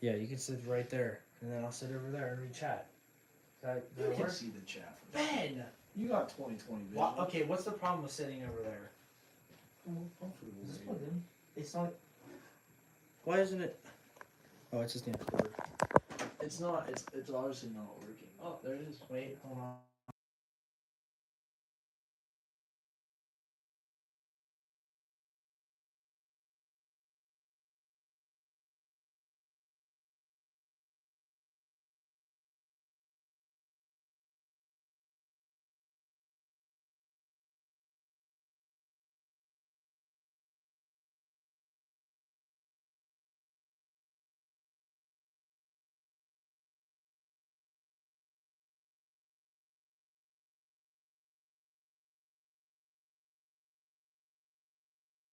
Yeah, you can sit right there, and then I'll sit over there and read chat. You can see the chat. Ben! You got 20/20 vision. Okay, what's the problem with sitting over there? Is this plugged in? It's not... Why isn't it... Oh, it's just the cord. It's not. It's obviously not working. Oh, there it is. Wait, hold on.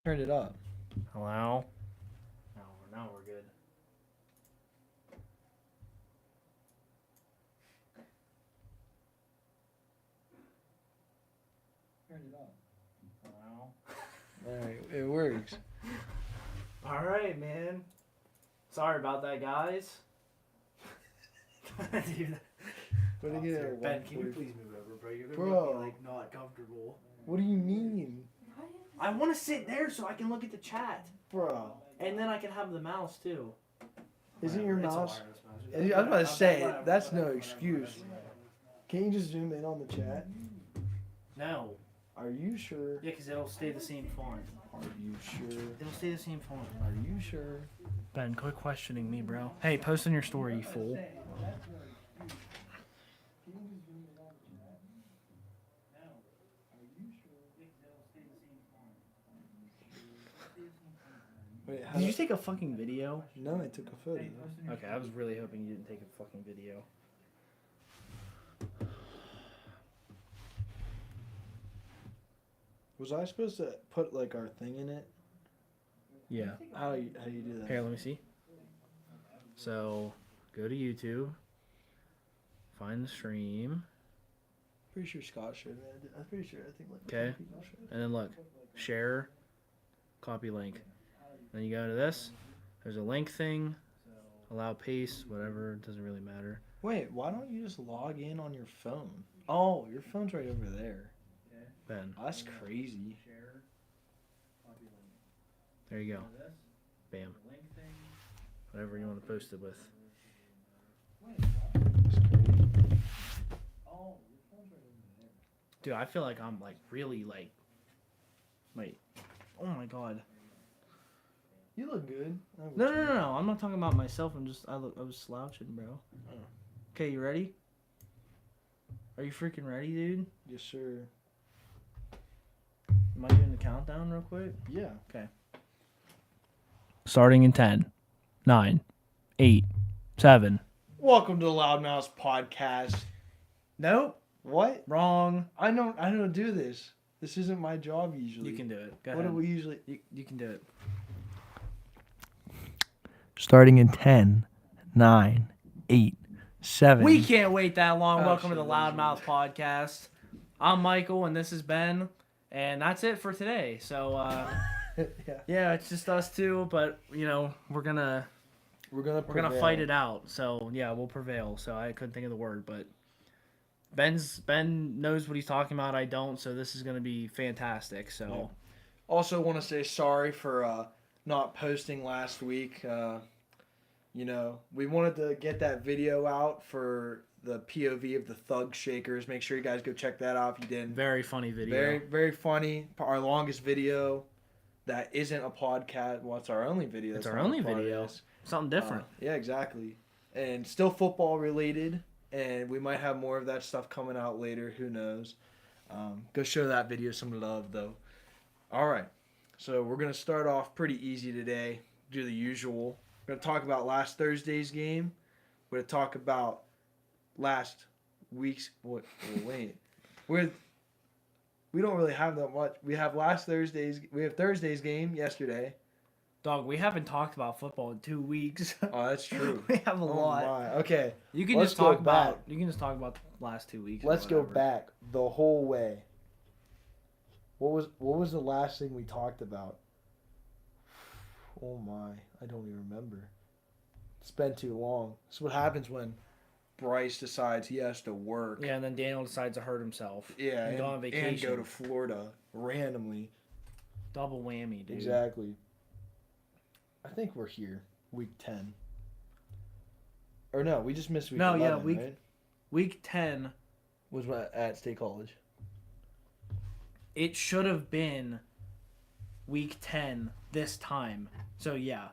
Turned it up. Hello? Now we're good. Turned it up. Hello? Alright, it works. Alright, man. Sorry about that, guys. Dude. What are you gonna Ben, can you please move over, bro? You're gonna Bro. make me, like, not comfortable. What do you mean? I want to sit there so I can look at the chat. Bro. And then I can have the mouse, too. Isn't your It's a mouse? wireless mouse. I was about to say, Whatever, that's no whatever, excuse. whatever. Can't you just zoom in on the chat? No. Are you sure? Yeah, because it'll stay the same font. Are you sure? It'll stay the same font. Are you sure? Ben, quit questioning me, bro. Hey, post in your story, you fool. Wait, Did you take a fucking video? No, I took a photo. Okay, I was really hoping you didn't take a fucking video. Was I supposed to put like our thing in it? Yeah. How you do that? Here, let me see. So, go to YouTube. Find the stream. Pretty sure Scott showed me. I'm pretty sure. I think like Okay. people showed. And then look. Share. Copy link. Then you go to this. There's a link thing. Allow paste. Whatever. It doesn't really matter. Wait, why don't you just log in on your phone? Oh, your phone's right over there. Ben. Oh, that's crazy. There you go. Bam. Whatever you want to post it with. Dude, I feel like I'm like really like... Wait. Oh my god. You look good. No. I'm not talking about myself. I was slouching, bro. Oh. Okay, you ready? Are you freaking ready, dude? Yes, sir. Am I doing the countdown real quick? Yeah. Okay. Starting in 10, 9, 8, 7. Welcome to the LoudMouths podcast. Nope. What? Wrong. I don't do this. This isn't my job usually. You can do it. Go What ahead. do we usually? You can do it. Starting in 10, 9, 8, 7. We can't wait that long. Oh, Welcome to the shit, LoudMouths podcast. I'm Michael, and this is Ben. And that's it for today. So, yeah, it's just us two, but, you know, we're gonna fight it out. So, yeah, we'll prevail. So, I couldn't think of the word, but Ben knows what he's talking about. I don't, so this is gonna be fantastic. So, Yeah. Also want to say sorry for not posting last week. You know, we wanted to get that video out for the POV of the Thug Shakers. Make sure you guys go check that out if you didn't. very funny video. Very, very funny. Our longest video that isn't a podcast. Well, it's our only video. It's that's our not a only video. podcast. Something different. Yeah, exactly. And still football related. And we might have more of that stuff coming out later. Who knows? Go show that video some love, though. All right. So we're going to start off pretty easy today. Do the usual. We're going to talk about last Thursday's game. We're going to talk about last week's... Wait. We don't really have that much. We have Thursday's game yesterday. Dog, we haven't talked about football in 2 weeks. Oh, that's true. We have a lot. My. Okay. You can Let's just talk go back. about the last 2 weeks. Let's go back the whole way. What was the last thing we talked about? Oh my, I don't even remember. It's been too long. That's what happens when Bryce decides he has to work. Yeah, and then Daniel decides to hurt himself. Yeah, and go on vacation. And go to Florida randomly. Double whammy, dude. Exactly. I think we're here, week 10. Or no, we just missed week 11, right? Week 10 was at State College. It should have been week 10 this time. So, yeah.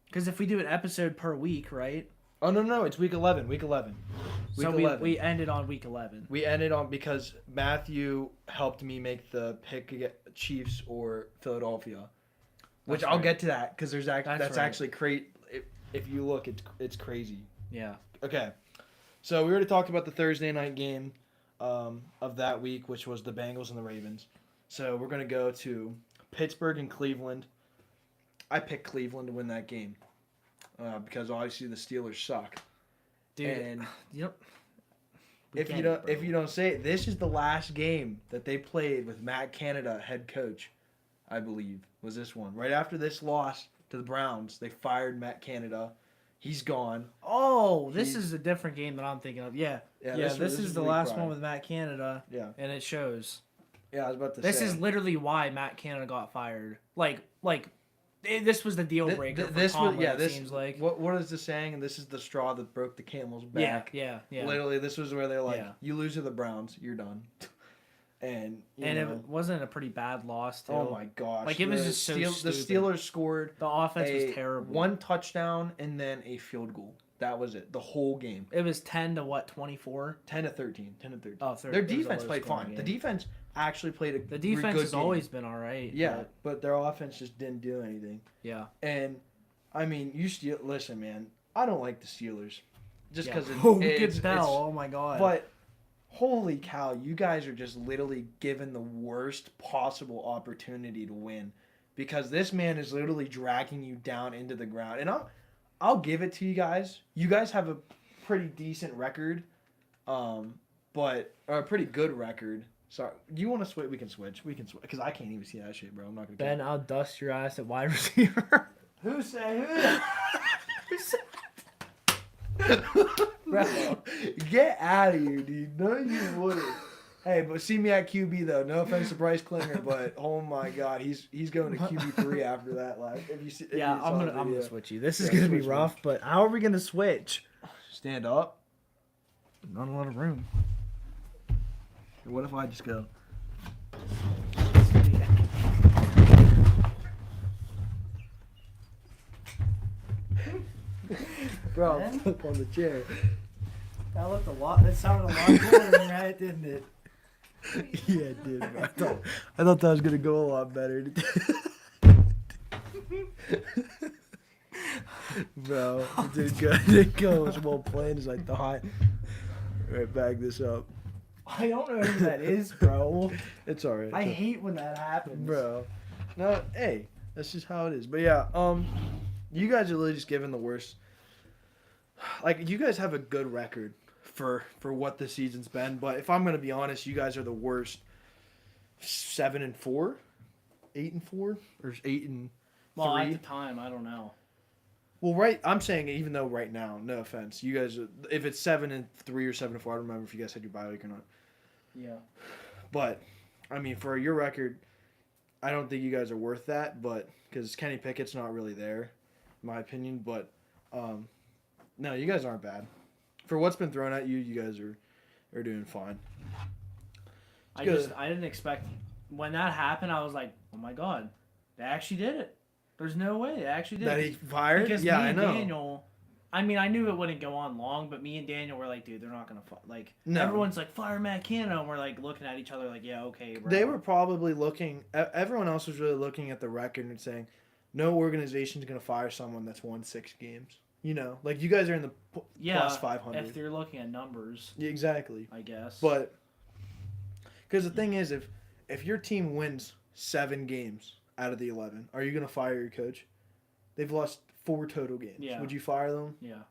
Because if we do an episode per week, right? Oh, no, it's week 11. Week 11. So we ended on week 11. We ended on because Matthew helped me make the pick Chiefs or Philadelphia. Which I'll get to that because that's actually crazy. If you look, it's crazy. Yeah. Okay. So we already talked about the Thursday night game of that week, which was the Bengals and the Ravens. So we're going to go to Pittsburgh and Cleveland. I picked Cleveland to win that game because obviously the Steelers suck. Dude, and yep. If you don't say it, this is the last game that they played with Matt Canada head coach, I believe, was this one. Right after this loss to the Browns, they fired Matt Canada. He's gone. Oh, this is a different game that I'm thinking of. Yeah. This is the last one with Matt Canada. Yeah. And it shows. Yeah, I was about to say. This is literally why Matt Canada got fired. This was the deal breaker for Tomlin, it seems like. What is the saying? And this is the straw that broke the camel's back. Yeah. Literally, this was where they're like, you lose to the Browns, you're done. And it wasn't a pretty bad loss, too. Oh, my gosh. Like, it was just so stupid. The Steelers scored. The offense was terrible. 1 touchdown and then a field goal. That was it. The whole game. It was 10 to what, 24? 10 to 13. 10 to 13. Oh, 13. Their defense played fine. Game. The defense actually played a The defense good has game. always been all right. Yeah, but their offense just didn't do anything. Yeah. And, I mean, listen, man. I don't like the Steelers. Just because it's oh my God. But holy cow, you guys are just literally given the worst possible opportunity to win. Because this man is literally dragging you down into the ground. And I'll give it to you guys. You guys have a pretty decent record. Or a pretty good record. Sorry. Do you want to switch? We can switch. Because I can't even see that shit, bro. I'm not going to. Ben, I'll dust your ass at wide receiver. Who said? Bro, get out of here, dude. No, you wouldn't. Hey, but see me at QB though. No offense to Bryce Klinger, but oh my God, he's going to QB3 after that. I'm gonna switch you. This is gonna be rough, but how are we gonna switch? Stand up. Not a lot of room. What if I just go? Bro, flip on the chair. That looked a lot. That sounded a lot cooler than that, didn't it? Yeah, it did. Bro. I thought that was gonna go a lot better. Bro, it did good. It didn't go as well planned as I thought. Right, bag this up. I don't know who that is, bro. It's alright. I hate when that happens, bro. No, hey, that's just how it is. But yeah, you guys are really just giving the worst. Like, you guys have a good record for what the season's been, but if I'm gonna be honest, you guys are the worst. 7-4, 8-4, or 8-3. Well, at the time, I don't know. Well, right, I'm saying even though right now, no offense, you guys, if it's 7-3 or 7-4, I don't remember if you guys had your bye week or not. Yeah. But, I mean, for your record, I don't think you guys are worth that, but because Kenny Pickett's not really there, in my opinion. But, no, you guys aren't bad. For what's been thrown at you, you guys are doing fine. I didn't expect when that happened. I was like, oh my God, they actually did it. There's no way they actually did it. That he fired? Because yeah, me and I know. Daniel, I mean, I knew it wouldn't go on long, but me and Daniel were like, dude, they're not gonna like. No. Everyone's like, fire Matt Canada, and we're like looking at each other like, yeah, okay, bro. They were probably looking. Everyone else was really looking at the record and saying, no organization's gonna fire someone that's won 6 games. You know, like you guys are in the plus 500. If you're looking at numbers. Yeah, exactly. I guess. But because the thing is, if your team wins 7 games out of the 11, are you gonna fire your coach? They've lost 4 total games. Yeah. Would you fire them? Yeah.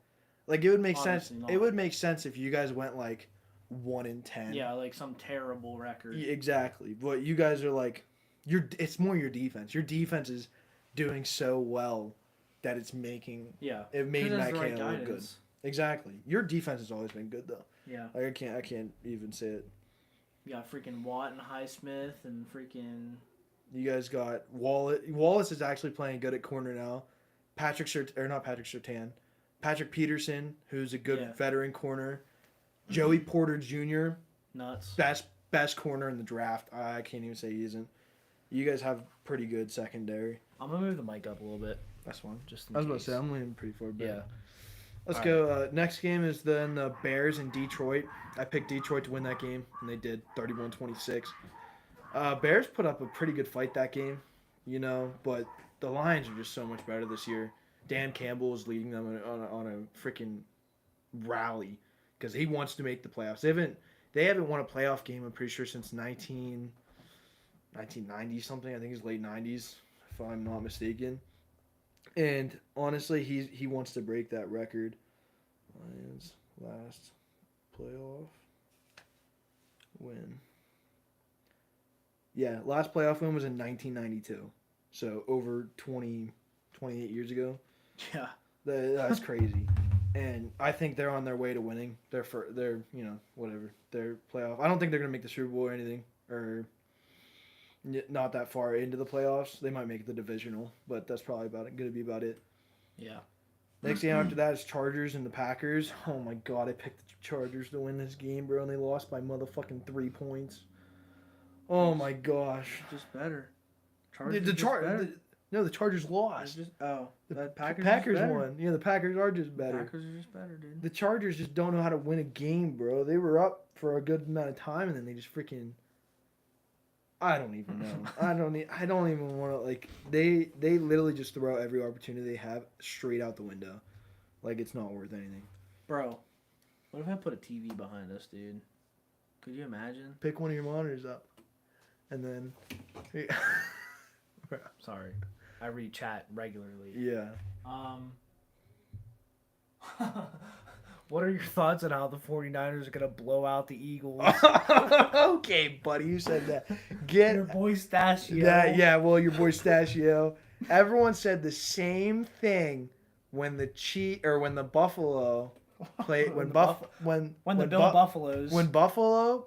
Like it would make Honestly, sense. not. It would make sense if you guys went like 1-10. Yeah, like some terrible record. Yeah, exactly. But you guys are like, it's more your defense. Your defense is doing so well that it's making. Yeah. It made Matt right Canada look good. Exactly. Your defense has always been good though. Yeah. Like, I can't even say it. You got freaking Watt and Highsmith and freaking. You guys got Wallace is actually playing good at corner now. Patrick Peterson, who's a good veteran corner. Joey Porter Jr. Nuts. Best corner in the draft. I can't even say he isn't. You guys have pretty good secondary. I'm gonna move the mic up a little bit. That's fine. Just I was about to say I'm leaning pretty far back. Yeah. Let's go. Next game is then the Bears in Detroit. I picked Detroit to win that game, and they did 31-26. Bears put up a pretty good fight that game, but the Lions are just so much better this year. Dan Campbell is leading them on a freaking rally because he wants to make the playoffs. They haven't won a playoff game, I'm pretty sure, since 1990 something. I think it's late 90s, if I'm not mistaken. And honestly, he wants to break that record. Lions last playoff win. Yeah, last playoff win was in 1992. So over 28 years ago. Yeah. That's crazy. And I think they're on their way to winning. They're whatever. Their playoff. I don't think they're going to make the Super Bowl or anything. Or not that far into the playoffs. They might make the divisional, but that's probably going to be about it. Yeah. Next game after that is Chargers and the Packers. Oh my God, I picked the Chargers to win this game, bro, and they lost by motherfucking 3 points. Oh my gosh. Just better. The Chargers lost. The Packers won. Yeah, the Packers are just better. The Packers are just better, dude. The Chargers just don't know how to win a game, bro. They were up for a good amount of time, and then they just freaking. I don't even know. I don't even want to They literally just throw every opportunity they have straight out the window, like it's not worth anything. Bro, what if I put a TV behind us, dude? Could you imagine? Pick one of your monitors up, and then. Sorry, I read chat regularly. Yeah. What are your thoughts on how the 49ers are going to blow out the Eagles? Okay, buddy, you said that. Your boy Stashio. Yeah, well, your boy Stashio. Everyone said the same thing when the Buffalo played when Buffalo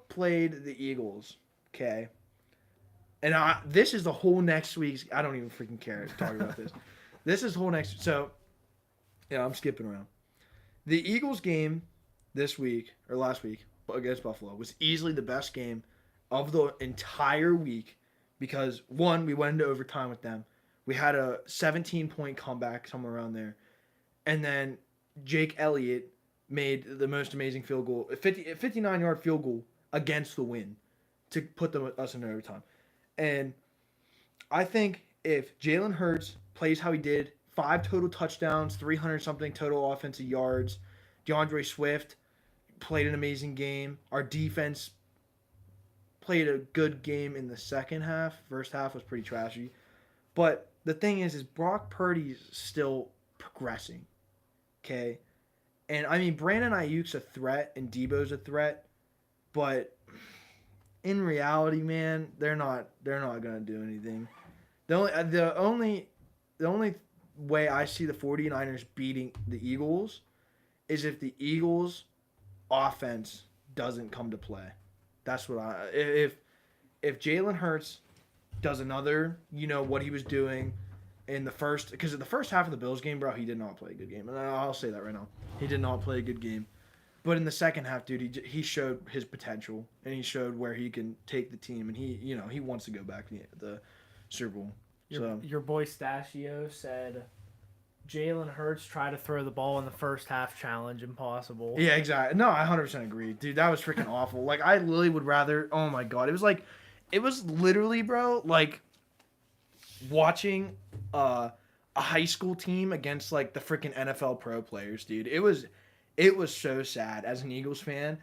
played the Eagles. Okay. And this is the whole next week's. I don't even freaking care to talk about this. This is whole next. So, yeah, I'm skipping around. The Eagles game last week against Buffalo was easily the best game of the entire week because, one, we went into overtime with them. We had a 17-point comeback somewhere around there. And then Jake Elliott made the most amazing field goal, a 59-yard field goal against the win to put us in overtime. And I think if Jalen Hurts plays how he did, 5 total touchdowns, 300-something total offensive yards, DeAndre Swift played an amazing game. Our defense played a good game in the second half. First half was pretty trashy. But the thing is Brock Purdy's still progressing. Okay? And, I mean, Brandon Ayuk's a threat and Debo's a threat. But in reality, man, they're not going to do anything. The only way I see the 49ers beating the Eagles is if the Eagles offense doesn't come to play. That's what if Jalen Hurts does another, what he was doing in the first, because in the first half of the Bills game, bro, he did not play a good game. And I'll say that right now. He did not play a good game. But in the second half, dude, he showed his potential and he showed where he can take the team, and he wants to go back to the Super Bowl. Your boy Stashio said Jalen Hurts tried to throw the ball in the first half challenge. Impossible. Yeah, exactly. No, I 100% agree. Dude, that was freaking awful. Like, I literally would rather... Oh, my God. It was literally, bro, like watching a high school team against, like, the freaking NFL pro players, dude. It was so sad as an Eagles fan.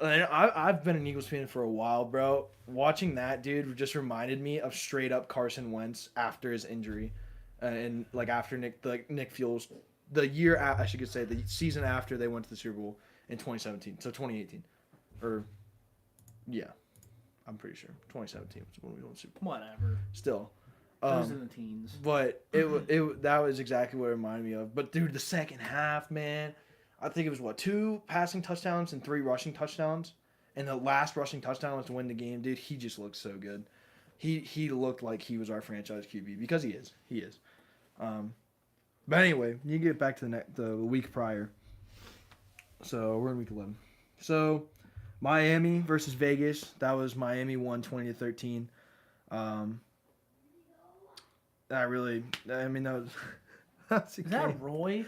I've been an Eagles fan for a while, bro. Watching that, dude, just reminded me of straight up Carson Wentz after his injury, and like after Nick Foles, the season after they went to the Super Bowl in 2017, so 2018, or yeah, I'm pretty sure 2017 was when we won the Super Bowl. Whatever. Still, Those in the teens. But that was exactly what it reminded me of. But dude, the second half, man, I think it was 2 passing touchdowns and 3 rushing touchdowns, and the last rushing touchdown was to win the game. Dude, he just looked so good. He looked like he was our franchise QB because he is. He is. But anyway, you get back to the week prior. So we're in week 11. So Miami versus Vegas. That was Miami won 20-13. That was. Is that Roy?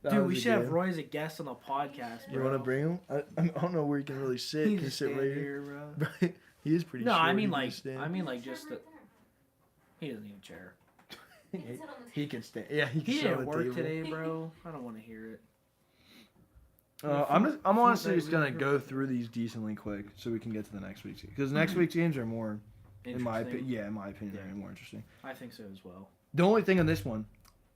Dude, we should have Roy as a guest on the podcast, bro. You want to bring him? I don't know where he can really sit. He can sit right here, bro. He is pretty. No, short. I mean like just. He doesn't need a chair. He can stand. Yeah, he can. He didn't work today, bro. I don't want to hear it. I'm honestly just gonna go through these decently quick so we can get to the next week's because next week's games are more, in my opinion, they're more interesting. I think so as well. The only thing on this one,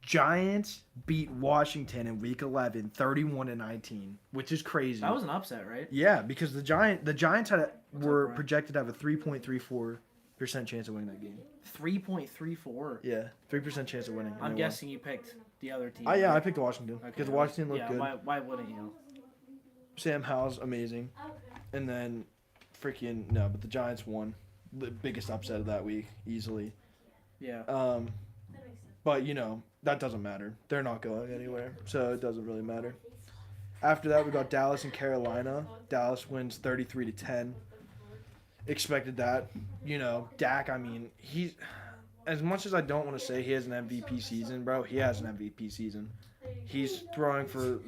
Giants beat Washington in week 11, 31-19, which is crazy. That was an upset, right? Yeah, because the Giants were projected to have a 3.34% chance of winning that game. 3.34. Yeah, 3% chance of winning. I'm guessing you picked the other team. I picked Washington because Washington looked good. Why wouldn't you? Sam Howell's amazing, and then but the Giants won, the biggest upset of that week easily. Yeah. But that doesn't matter. They're not going anywhere, so it doesn't really matter. After that, we got Dallas and Carolina. Dallas wins 33-10. Expected that. Dak. I mean, he's as much as I don't want to say he has an MVP season, bro. He has an MVP season. He's throwing for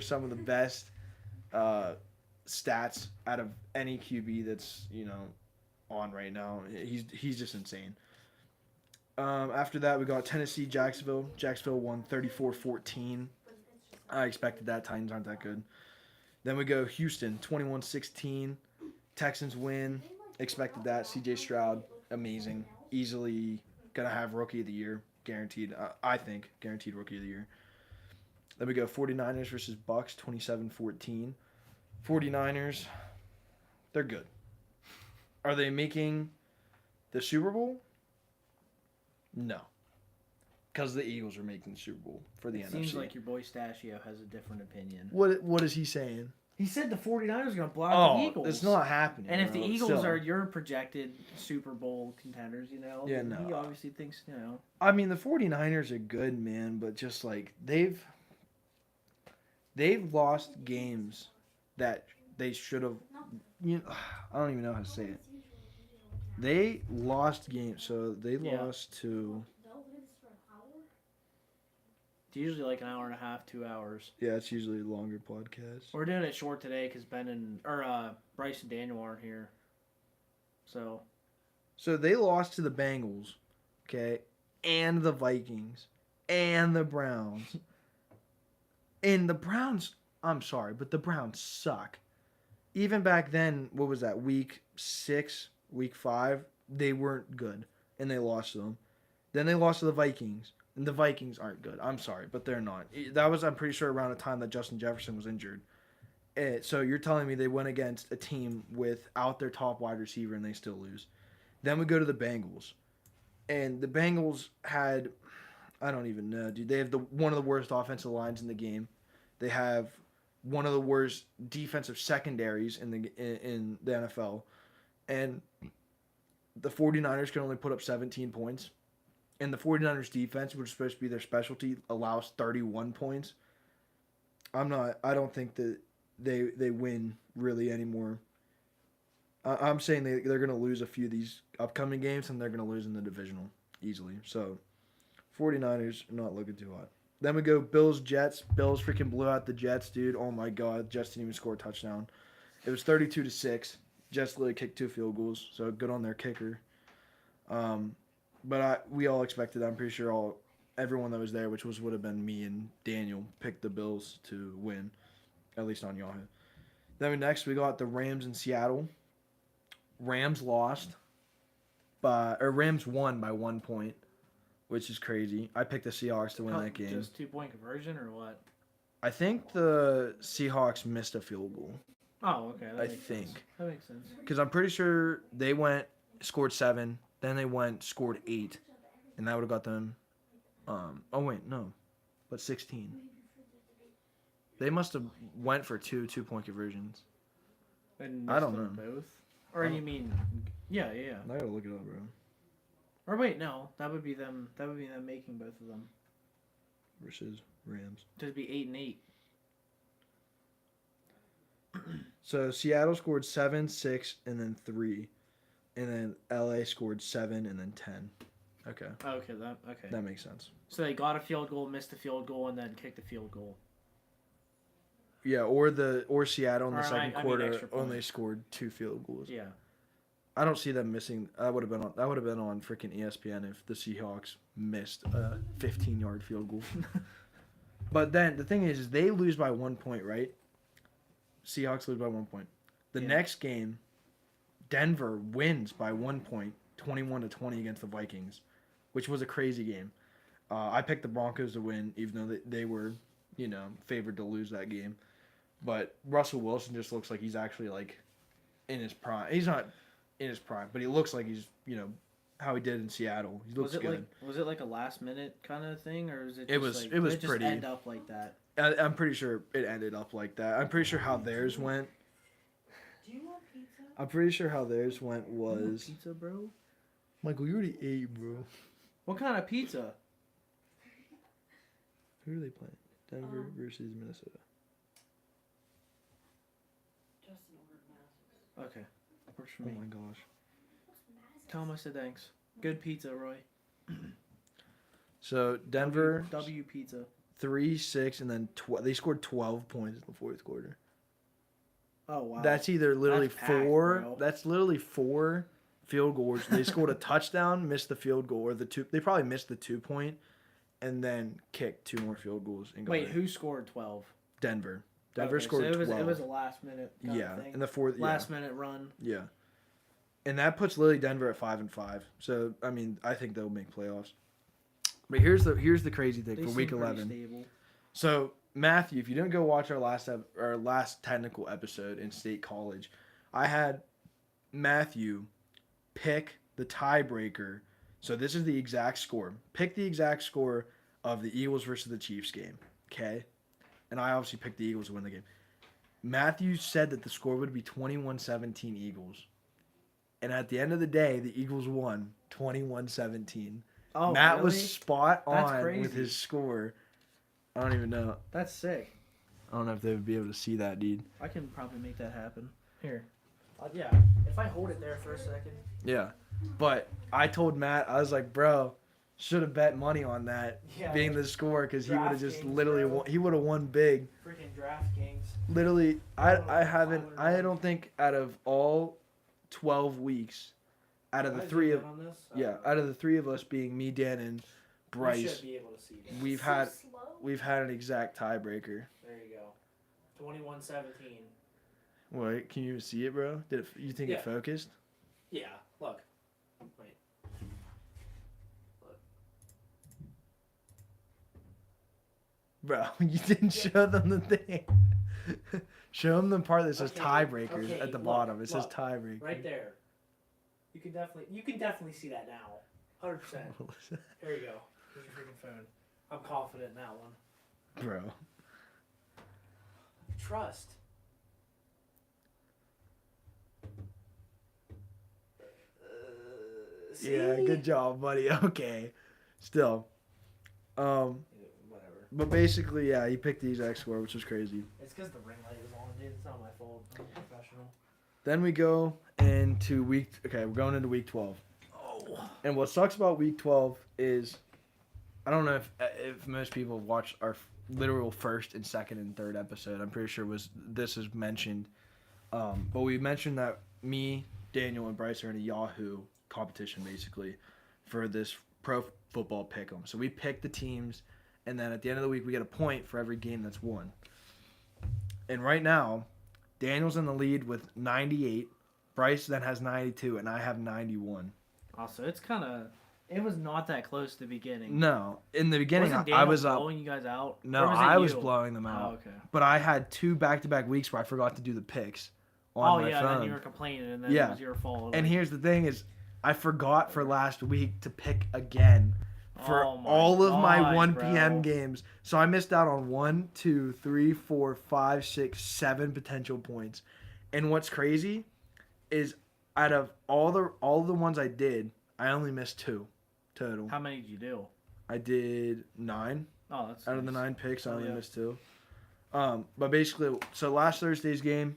some of the best stats out of any QB that's on right now. He's just insane. After that, we got Tennessee, Jacksonville. Jacksonville won 34-14. I expected that. Titans aren't that good. Then we go Houston, 21-16. Texans win. Expected that. C.J. Stroud, amazing. Easily going to have Rookie of the Year. Guaranteed. I think. Guaranteed Rookie of the Year. Then we go 49ers versus Bucks, 27-14. 49ers, they're good. Are they making the Super Bowl? No. Because the Eagles are making the Super Bowl for the NFC. Seems like your boy Stachio has a different opinion. What is he saying? He said the 49ers are going to blow out the Eagles. It's not happening. And if the Eagles are your projected Super Bowl contenders, yeah, no. He obviously thinks, I mean, the 49ers are good, man, but just like they've lost games that they should have. I don't even know how to say it. They lost games, so they lost to. It's usually like an hour and a half, 2 hours. Yeah, it's usually a longer podcast. We're doing it short today because Bryce and Daniel aren't here. So they lost to the Bengals, okay, and the Vikings, and the Browns. And the Browns, I'm sorry, but the Browns suck. Even back then, what was that, week 6, week 5, they weren't good, and they lost to them. Then they lost to the Vikings, and the Vikings aren't good. I'm sorry, but they're not. That was, I'm pretty sure, around the time that Justin Jefferson was injured. So you're telling me they went against a team without their top wide receiver, and they still lose. Then we go to the Bengals. And the Bengals had, I don't even know, dude. They have one of the worst offensive lines in the game. They have one of the worst defensive secondaries in the NFL. And the 49ers can only put up 17 points. And the 49ers defense, which is supposed to be their specialty, allows 31 points. I don't think that they win really anymore. I'm saying they're going to lose a few of these upcoming games, and they're going to lose in the divisional easily. So 49ers are not looking too hot. Then we go Bills-Jets. Bills freaking blew out the Jets, dude. Oh, my God. Jets didn't even score a touchdown. It was 32-6. Jets literally kicked 2 field goals, so good on their kicker. But we all expected, I'm pretty sure everyone that was there, which would have been me and Daniel, picked the Bills to win, at least on Yahoo. Then next we got the Rams in Seattle. Rams lost, Rams won by 1 point, which is crazy. I picked the Seahawks to win that game. Just 2-point conversion or what? I think the Seahawks missed a field goal. Oh, okay. I think. That makes sense. Because I'm pretty sure they scored 7, Then they scored 8, and that would have got them. Oh wait, no, but 16. They must have went for 2 2-point conversions. And I don't know. Both. Or you mean? Yeah. I gotta look it up, bro. Or wait, no, that would be them. That would be them making both of them. Versus Rams. It'd be 8 and 8. So Seattle scored 7, 6, and then 3, and then LA scored 7 and then 10. Okay. Okay, That makes sense. So they got a field goal, missed a field goal, and then kicked a field goal. Yeah, or Seattle in the second I mean quarter only scored 2 field goals. Yeah. I don't see them missing. That would have been on freaking ESPN if the Seahawks missed a 15-yard field goal. But then the thing is they lose by 1 point, right? Seahawks lose by 1 point. The next game, Denver wins by 1 point, 21-20 against the Vikings, which was a crazy game. I picked the Broncos to win, even though they were, favored to lose that game. But Russell Wilson just looks like he's actually in his prime. He's not in his prime, but he looks like he's how he did in Seattle. He looks good. Was it like a last minute kind of thing, or is it? It was just pretty. End up like that. I'm pretty sure it ended up like that. I'm pretty sure how theirs went. Do you want pizza? I'm pretty sure how theirs went was. Pizza, bro. Michael, you already ate, bro. What kind of pizza? Who are they playing? Denver versus Minnesota. Justin ordered Madison's. Okay, works for Oh me. my gosh. Tell him I said thanks. Good pizza, Roy. So Denver W pizza. 3, 6, and then they scored 12 points in the fourth quarter. Oh wow. That's either literally That's packed, 4. bro. That's literally 4 field goals. They scored a touchdown, missed the field goal, or the 2. They probably missed the 2-point, and then kicked 2 more field goals. And Wait, who scored 12? Denver. Denver Okay, scored so 12. It was a last minute. Thing. In the fourth. Last minute run. Yeah. And that puts Lily Denver at 5-5. So I mean, I think they'll make playoffs. But here's the crazy thing for week 11. Stable. So Matthew, if you didn't go watch our last technical episode in State College, I had Matthew pick the tiebreaker. So this is the exact score. Pick the exact score of the Eagles versus the Chiefs game. Okay? And I obviously picked the Eagles to win the game. Matthew said that the score would be 21-17 Eagles. And at the end of the day, the Eagles won 21-17. Oh, Matt really? was spot That's on crazy. with his score. I don't even know. That's sick. I don't know if they would be able to see that, dude. I can probably make that happen. Here. Yeah. If I hold it there for a second. Yeah. But I told Matt, I was like, bro, should have bet money on that being the score because he would have just literally won. He would have won big. Freaking DraftKings. Literally, I don't think out of all 12 weeks, out of the three of us being me, Dan, and Bryce, You should be able to see that. we've had an exact tiebreaker. There you go. 21-17. Wait, can you even see it, bro? You think it focused? Yeah. Look. Wait. Bro, you didn't show them the thing. Show them the part that says tiebreakers at the bottom. It says tiebreaker. Right there. You can definitely see that now. 100%. There you go. Here's your freaking phone. I'm confident in that one. Bro. Trust. Yeah, good job, buddy. Okay. Still. Whatever. But basically, yeah, he picked the exact score, which was crazy. It's because the ring light was on, dude. It's not my fault. I'm a professional. Then we go into we're going into week 12. Oh. And what sucks about week 12 is, I don't know if most people have watched our literal first and second and third episode. I'm pretty sure this is mentioned. But we mentioned that me, Daniel, and Bryce are in a Yahoo competition, basically, for this pro football pick'em. So we pick the teams, and then at the end of the week, we get a point for every game that's won. And right now, Daniel's in the lead with 98. Bryce then has 92, and I have 91. Also, it was not that close at the beginning. No, in the beginning, Wasn't I Daniel was up. blowing you guys out? No, Or was it I was you? blowing them out. Oh, okay. But I had 2 back-to-back weeks where I forgot to do the picks on my phone. Then you were complaining, and then Yeah. it was your fault. And here's the thing is, I forgot for last week to pick again for all of my 1 p.m. games. So I missed out on 1, 2, 3, 4, 5, 6, 7 potential points. And what's crazy is out of all the ones I did, I only missed 2 total. How many did you do? I did 9. Oh, that's out nice. of the 9 picks, I only missed 2. But basically, so last Thursday's game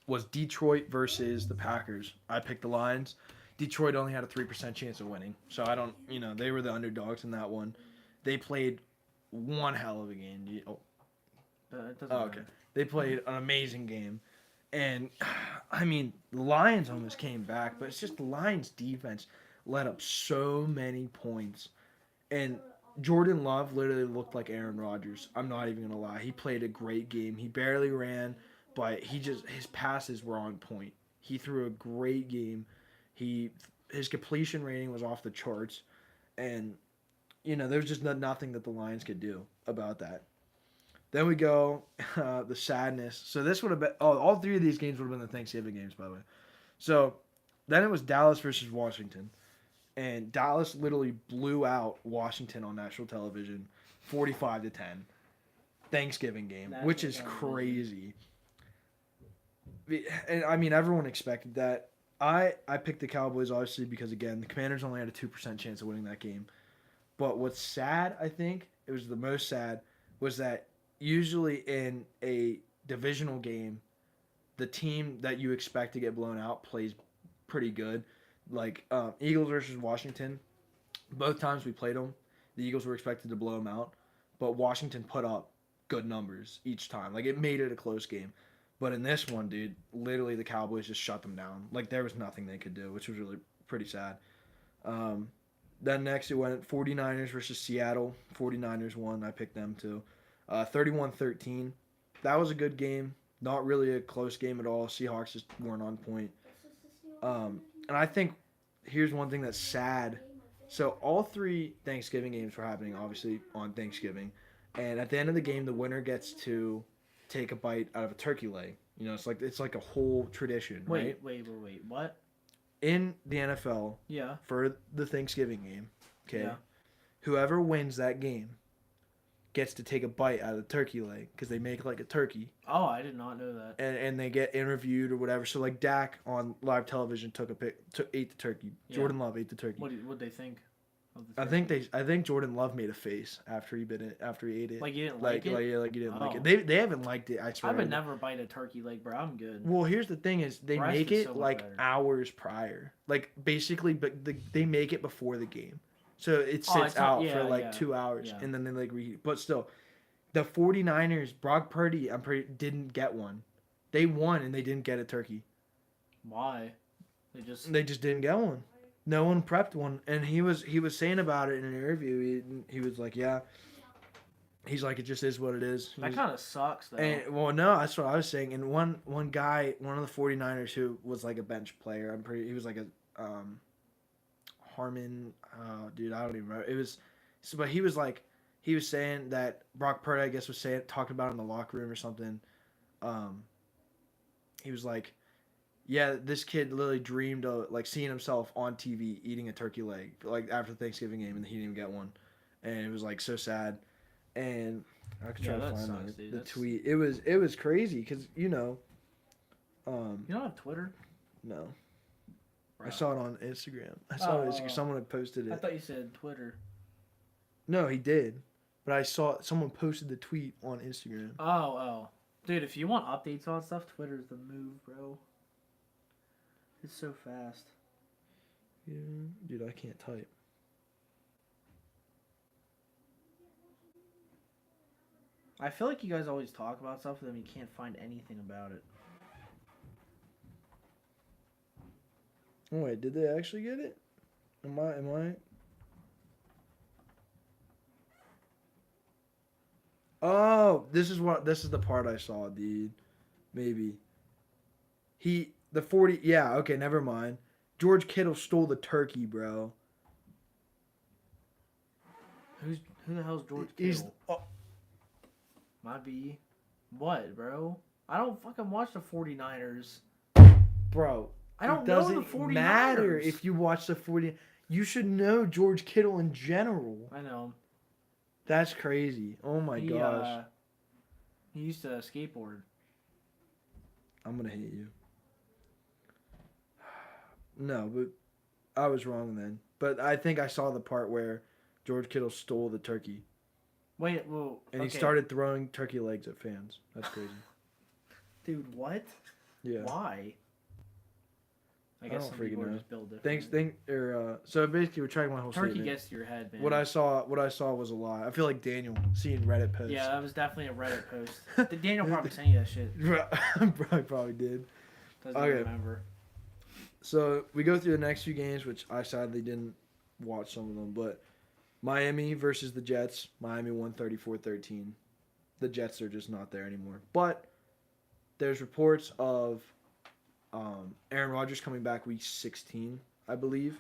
was Detroit versus the Packers. I picked the Lions. Detroit only had a 3% chance of winning. So I don't, they were the underdogs in that one. They played one hell of a game. It doesn't okay. matter. They played an amazing game. And, I mean, the Lions almost came back, but it's just the Lions' defense let up so many points. And Jordan Love literally looked like Aaron Rodgers. I'm not even going to lie. He played a great game. He barely ran, but his passes were on point. He threw a great game. His completion rating was off the charts, and there was just nothing that the Lions could do about that. Then we go the sadness. So this would have been all 3 of these games would have been the Thanksgiving games, by the way. So then it was Dallas versus Washington, and Dallas literally blew out Washington on national television, 45-10. Thanksgiving game, which is crazy. And I mean, everyone expected that. I picked the Cowboys, obviously, because, again, the Commanders only had a 2% chance of winning that game. But what's sad, I think, it was the most sad, was that usually in a divisional game, the team that you expect to get blown out plays pretty good. Like Eagles versus Washington, both times we played them, the Eagles were expected to blow them out. But Washington put up good numbers each time. Like, it made it a close game. But in this one, dude, literally the Cowboys just shut them down. Like, there was nothing they could do, which was really pretty sad. Then next it went 49ers versus Seattle. 49ers won. I picked them too. 31-13. That was a good game. Not really a close game at all. Seahawks just weren't on point. And I think here's one thing that's sad. So all 3 Thanksgiving games were happening, obviously, on Thanksgiving. And at the end of the game, the winner gets to take a bite out of a turkey leg. It's like a whole tradition, right? Wait. What? In the NFL, for the Thanksgiving game, okay, whoever wins that game gets to take a bite out of the turkey leg because they make like a turkey. Oh, I did not know that. And they get interviewed or whatever. So like Dak on live television ate the turkey. Yeah. Jordan Love ate the turkey. What'd they think of the turkey? I think Jordan Love made a face after he ate it. Like you didn't like it? Like you didn't like it. They haven't liked it, I swear. I would never bite a turkey leg, bro. I'm good. Well, here's the thing is they make it like better. hours prior. Like basically but they make it before the game. So it sits out for like 2 hours and then they like reheat. But still, the 49ers, Brock Purdy, didn't get one. They won and they didn't get a turkey. Why? They just didn't get one. No one prepped one, and he was saying about it in an interview. He was like, yeah. He's like, it just is what it is. That kind of sucks, though. And well, no, that's what I was saying. And one guy, one of the 49ers who was like a bench player, he was like a Harmon, dude, I don't even remember. But he was saying that Brock Purdy, I guess, talking about it in the locker room or something. He was like, yeah, this kid literally dreamed of like seeing himself on TV eating a turkey leg like after the Thanksgiving game, and he didn't even get one, and it was like so sad. And I could try to find the tweet. It was crazy because you don't have Twitter? No. Bro. I saw it on Instagram. Someone had posted it. I thought you said Twitter. No, he did, but I saw someone posted the tweet on Instagram. Oh, dude! If you want updates on stuff, Twitter's the move, bro. It's so fast. Yeah, dude, I can't type. I feel like you guys always talk about stuff, and then you can't find anything about it. Oh wait, did they actually get it? Am I? Oh, this is the part I saw, dude. Maybe. Yeah, okay, never mind. George Kittle stole the turkey, bro. Who the hell's George Kittle? Might be. What, bro? I don't fucking watch the 49ers. Bro, I don't it know doesn't the 49ers. matter if you watch the 40. You should know George Kittle in general. I know. That's crazy. Oh my gosh. He used to skateboard. I'm gonna hate you. No, but I was wrong then. But I think I saw the part where George Kittle stole the turkey. Wait, well, And he started throwing turkey legs at fans. That's crazy. Dude, what? Yeah. Why? I guess don't some people freaking are know. just built different. So basically, we're tracking my whole Turkey statement. gets to your head, man. What I saw was a lie. I feel like Daniel seeing Reddit posts. Yeah, that was definitely a Reddit post. Daniel probably sent you that shit. probably did. Doesn't Okay. remember. So we go through the next few games, which I sadly didn't watch some of them, but Miami versus the Jets. Miami won 34-13. The Jets are just not there anymore. But there's reports of Aaron Rodgers coming back week 16, I believe,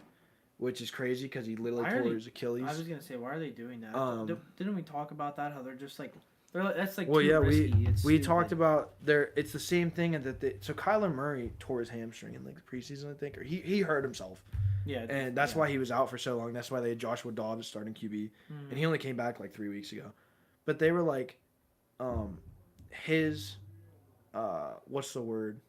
which is crazy because he literally tore his Achilles. I was gonna say, why are they doing that? Didn't we talk about that? How they're just like that's like well, too yeah, risky. we talked about it's the same thing, and so Kyler Murray tore his hamstring in like the preseason, I think, or he hurt himself. Yeah, and that's why he was out for so long. That's why they had Joshua Dobbs starting QB, and he only came back like 3 weeks ago. But they were like, his, what's the word?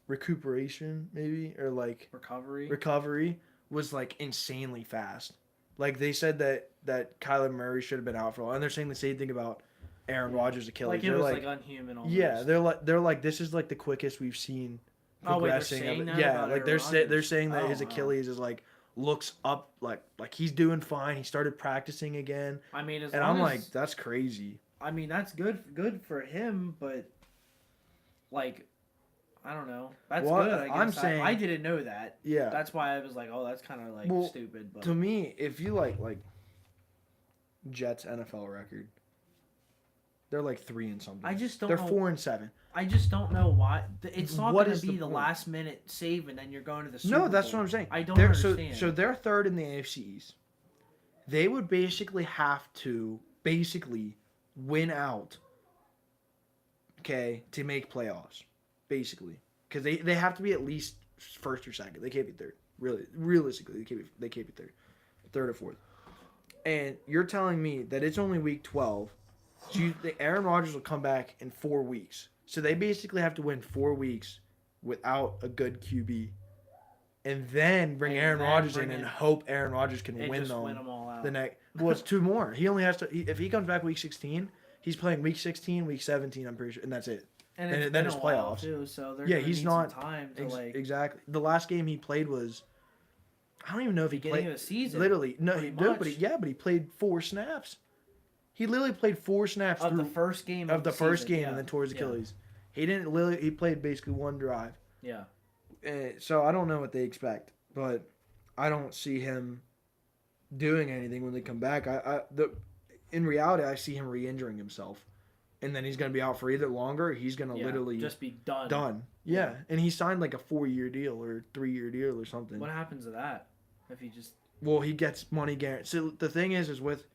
Recuperation, maybe, or like recovery was like insanely fast. Like they said that Kyler Murray should have been out for a while, and they're saying the same thing about Aaron Rodgers' Achilles. Like it was like unhuman. Almost. Yeah, they're like this is like the quickest we've seen progressing of it. Yeah, like they're saying that his Achilles is like looks up like he's doing fine. He started practicing again. I mean, and I'm like, that's crazy. I mean, that's good for him, but like, I don't know. That's good. I guess. I'm saying I didn't know that. Yeah, that's why I was like, oh, that's kind of like stupid. But to me, if you like Jets NFL record, they're like 3 and something. I just don't. They're 4-7. I just don't know why. It's not going to be the last minute save, and then you're going to the Super Bowl. No, that's what I'm saying. I don't understand. So they're third in the AFC East. They would basically have to win out, okay, to make playoffs, basically, because they have to be at least first or second. They can't be third. Really, realistically, they can't be third or fourth. And you're telling me that it's only week 12. So Aaron Rodgers will come back in 4 weeks. So they basically have to win 4 weeks without a good QB, and then bring Aaron Rodgers in and hope Aaron Rodgers can win them all out. the next. Well, it's 2 more. He only has to. If he comes back week 16, he's playing week 16, week 17. I'm pretty sure, and that's it. And then it's playoffs. Too, so he's not some time to exactly. The last game he played was, I don't even know if he played. Of the season, literally, no, but he played 4 snaps. He literally played 4 snaps of the first game and then tore his Achilles. He didn't literally. He played basically 1 drive. Yeah. So I don't know what they expect, but I don't see him doing anything when they come back. In reality, I see him re-injuring himself, and then he's going to be out for either longer. Or he's going to literally just be done. Done. Yeah, and he signed like a 4-year deal or 3-year deal or something. What happens to that if he just? Well, he gets money guaranteed. So the thing is with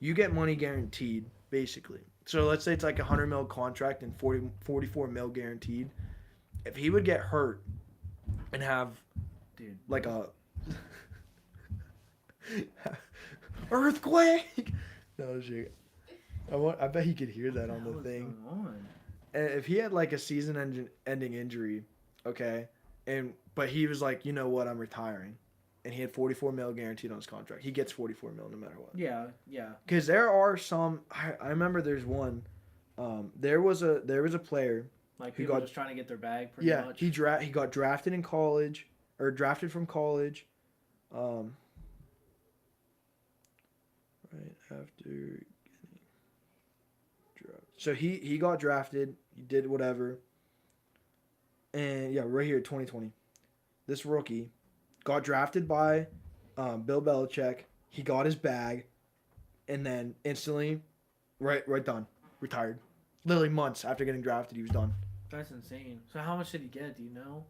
you get money guaranteed basically. So let's say it's like $100 million contract and $44 million guaranteed. If he would get hurt and have, like a earthquake. No shit. I bet he could hear that on the thing. And if he had like a season-ending injury, okay, but he was like, you know what, I'm retiring, and he had $44 million guaranteed on his contract. He gets $44 million no matter what. Yeah. Because there are some. I remember there's one. There was a player. Like people just trying to get their bag. Pretty much. He got drafted in college or drafted from college. Right after getting drafted. So he got drafted. He did whatever. And yeah, right here, 2020. This rookie got drafted by Bill Belichick. He got his bag, and then instantly, right done, retired. Literally months after getting drafted, he was done. That's insane. So how much did he get? Do you know?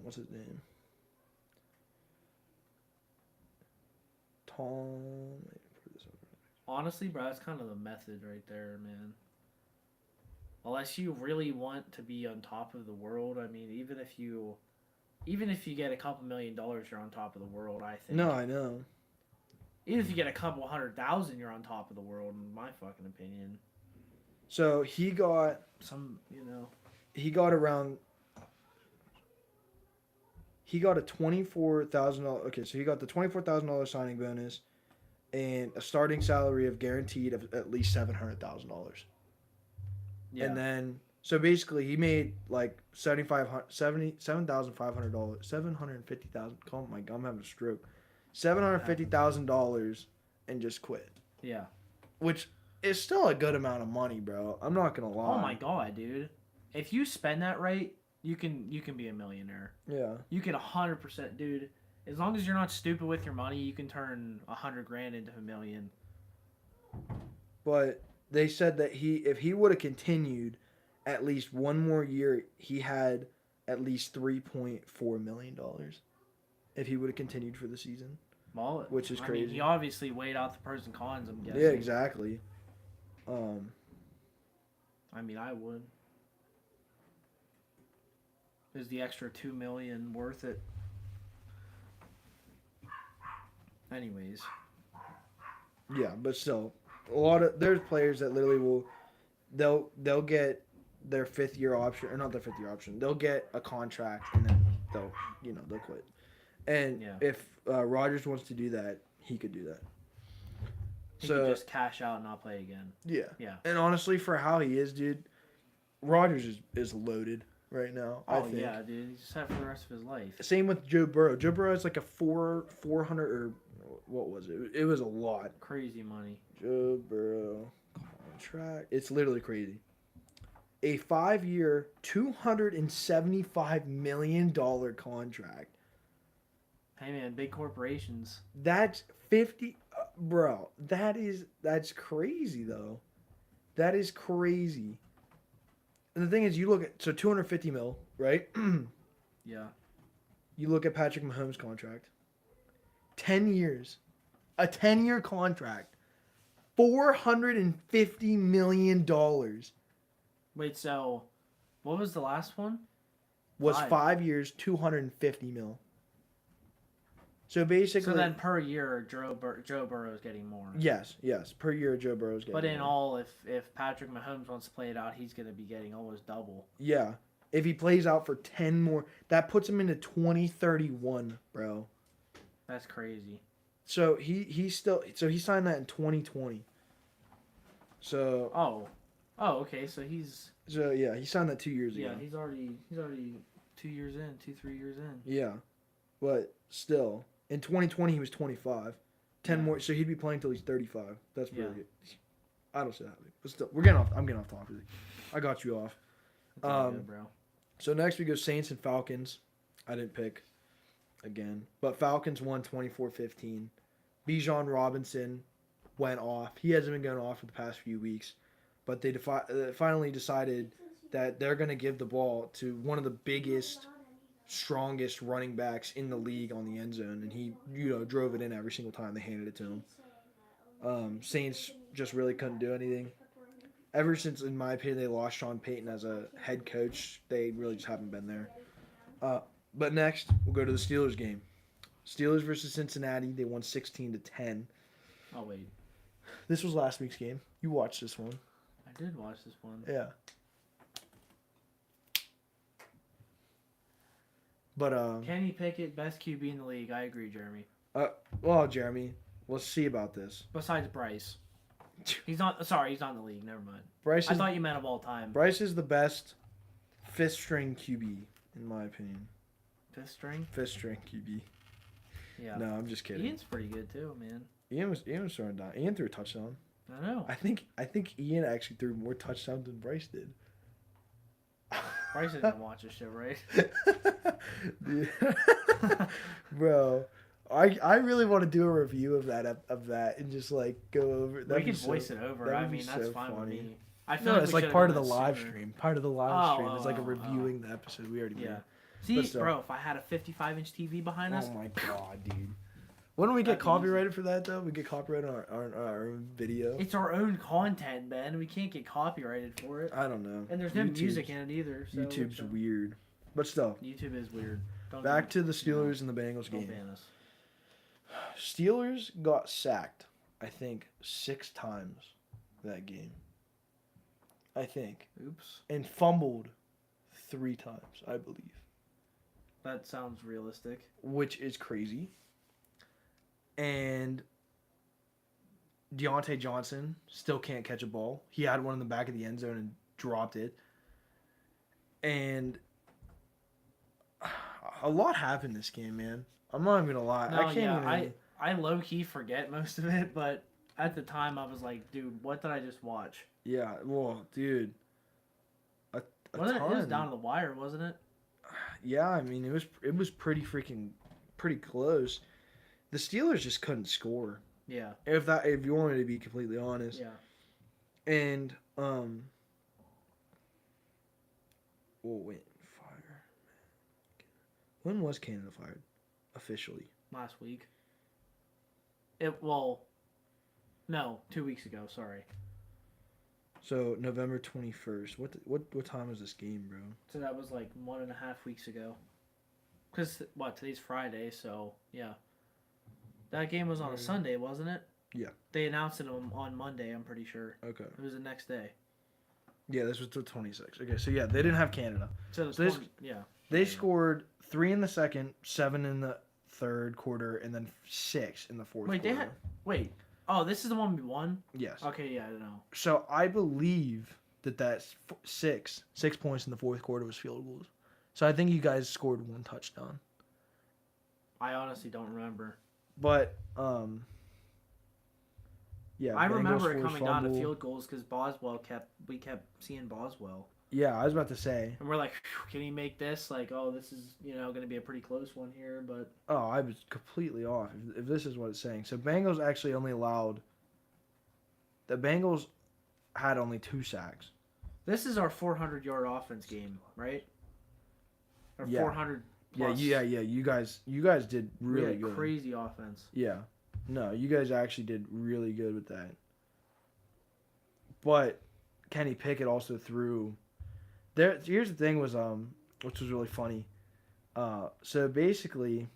What's his name? Tom. Honestly, bro, that's kind of the method right there, man. unless you really want to be on top of the world. I mean, even if you get a couple $1 million, you're on top of the world. I think. No, I know. Even if you get a couple 100,000, you're on top of the world, in my fucking opinion. So he got He got around. He got a $24,000. Okay, so he got the $24,000 signing bonus, and a starting salary of guaranteed of at least $700,000. Yeah. And then, so basically, he made like $7,500, $750,000. Oh my god, I'm having a stroke. $750,000 and just quit. Yeah. Which is still a good amount of money, bro. I'm not gonna lie. Oh my god, dude! If you spend that right, you can be a millionaire. Yeah. You can 100%, dude. As long as you're not stupid with your money, you can turn $100,000 into $1 million. But they said that if he would have continued at least one more year, he had at least $3.4 million. If he would have continued for the season. Well, which is crazy. I mean, he obviously weighed out the pros and cons, I'm guessing. Yeah, exactly. I mean, I would. Is the extra $2 million worth it? Anyways. Yeah, but still, there's players that literally they'll get their 5th year option, or not their 5th year option. They'll get a contract and then they'll quit. And if Rodgers wants to do that, he could do that. He could just cash out and not play again. Yeah. Yeah. And honestly, for how he is, dude, Rodgers is loaded right now. Oh, I think. yeah, dude. He's set for the rest of his life. Same with Joe Burrow. Joe Burrow is like a 400 or what was it? It was a lot. Crazy money. Joe Burrow contract. It's literally crazy. A 5-year, $275 million contract. Hey man, big corporations. That's 50, bro. That's crazy though. That is crazy. And the thing is, you look at 250 mil, right? Yeah. You look at Patrick Mahomes' contract. 10 years, a 10-year contract, $450 million. Wait, so what was the last one? Was 5 years, 250 mil. So basically, so then per year, Joe Burrow is getting more. Yes, per year, Joe Burrow's getting. But in more. all, if Patrick Mahomes wants to play it out, he's going to be getting almost double. Yeah, if he plays out for 10 more, that puts him into 2031, bro. That's crazy. So he signed that in 2020. So. Oh, okay. So he's. So yeah, he signed that 2 years ago. Yeah, he's already 2 years in, 3 years in. Yeah, but still. In 2020, he was 25. 10 more, so he'd be playing till he's 35. That's really good. I don't see that happening. But still, I'm getting off topic. I got you off. Good, bro. So next we go Saints and Falcons. I didn't pick again. But Falcons won 24-15. Bijan Robinson went off. He hasn't been going off for the past few weeks. But they finally decided that they're going to give the ball to one of the biggest, strongest running backs in the league on the end zone, and he drove it in every single time they handed it to him. Saints just really couldn't do anything. Ever since, in my opinion, they lost Sean Payton as a head coach, they really just haven't been there. But next, we'll go to the Steelers game. Steelers versus Cincinnati. They won 16-10. Oh wait, this was last week's game. You watched this one. I did watch this one. Yeah. But Kenny Pickett, best QB in the league. I agree, Jeremy. Well, Jeremy, we'll see about this. Besides Bryce, he's not. Sorry, he's not in the league. Never mind. I thought you meant of all time. Bryce is the best fifth string QB in my opinion. Fifth string QB. Yeah. No, I'm just kidding. Ian's pretty good too, man. Ian was throwing down. Ian threw a touchdown. I know. I think Ian actually threw more touchdowns than Bryce did. Bryce didn't watch this shit, right? Bro, I really want to do a review of that and just like go over. We can voice it over. I mean, that's fine with me. I feel it's like part of the live stream. Part of the live stream is like a reviewing the episode we already made. See, bro, if I had a 55-inch TV behind us. Oh my god, dude. Wouldn't we get That'd be copyrighted for that though? We get copyrighted on our own video. It's our own content, Ben. We can't get copyrighted for it. I don't know. And there's no music in it either. So YouTube's weird, but still. YouTube is weird. Back to the Steelers and the Bengals game. Ban us. Steelers got sacked, I think, 6 times that game. I think. Oops. And fumbled 3 times, I believe. That sounds realistic. Which is crazy. And Deontay Johnson still can't catch a ball. He had one in the back of the end zone and dropped it. And a lot happened this game, man. I'm not even gonna lie. No, I can't even... I low key forget most of it, but at the time I was like, dude, what did I just watch? Yeah, well, dude. It was down to the wire, wasn't it? Yeah, I mean it was pretty close. The Steelers just couldn't score. Yeah. If you wanted to be completely honest. Yeah. And oh wait, fire. When was Canada fired officially? Last week. No, 2 weeks ago. Sorry. So November 21st. What time was this game, bro? So that was like 1.5 weeks ago. Cause today's Friday, so yeah. That game was on a Sunday, wasn't it? Yeah. They announced it on Monday. I'm pretty sure. Okay. It was the next day. Yeah, this was the 26th. Okay, so yeah, they didn't have Canada. So yeah. They scored 3 in the second, 7 in the third quarter, and then 6 in the fourth quarter. Oh, this is the one we won? Yes. Okay, yeah, I don't know. So I believe that's 6 points in the fourth quarter was field goals. So I think you guys scored 1 touchdown. I honestly don't remember. But yeah, I Bengals remember it forced coming down to fumble. field goals because we kept seeing Boswell. Yeah, I was about to say. And we're like, can he make this? Like, oh, this is, going to be a pretty close one here, but... Oh, I was completely off, if this is what it's saying. So Bengals actually only allowed... The Bengals had only 2 sacks. This is our 400-yard offense game, right? Or Yeah. 400 plus. Yeah. You guys did really good. Crazy offense. Yeah. No, you guys actually did really good with that. But Kenny Pickett also threw... Here's the thing was which was really funny. So basically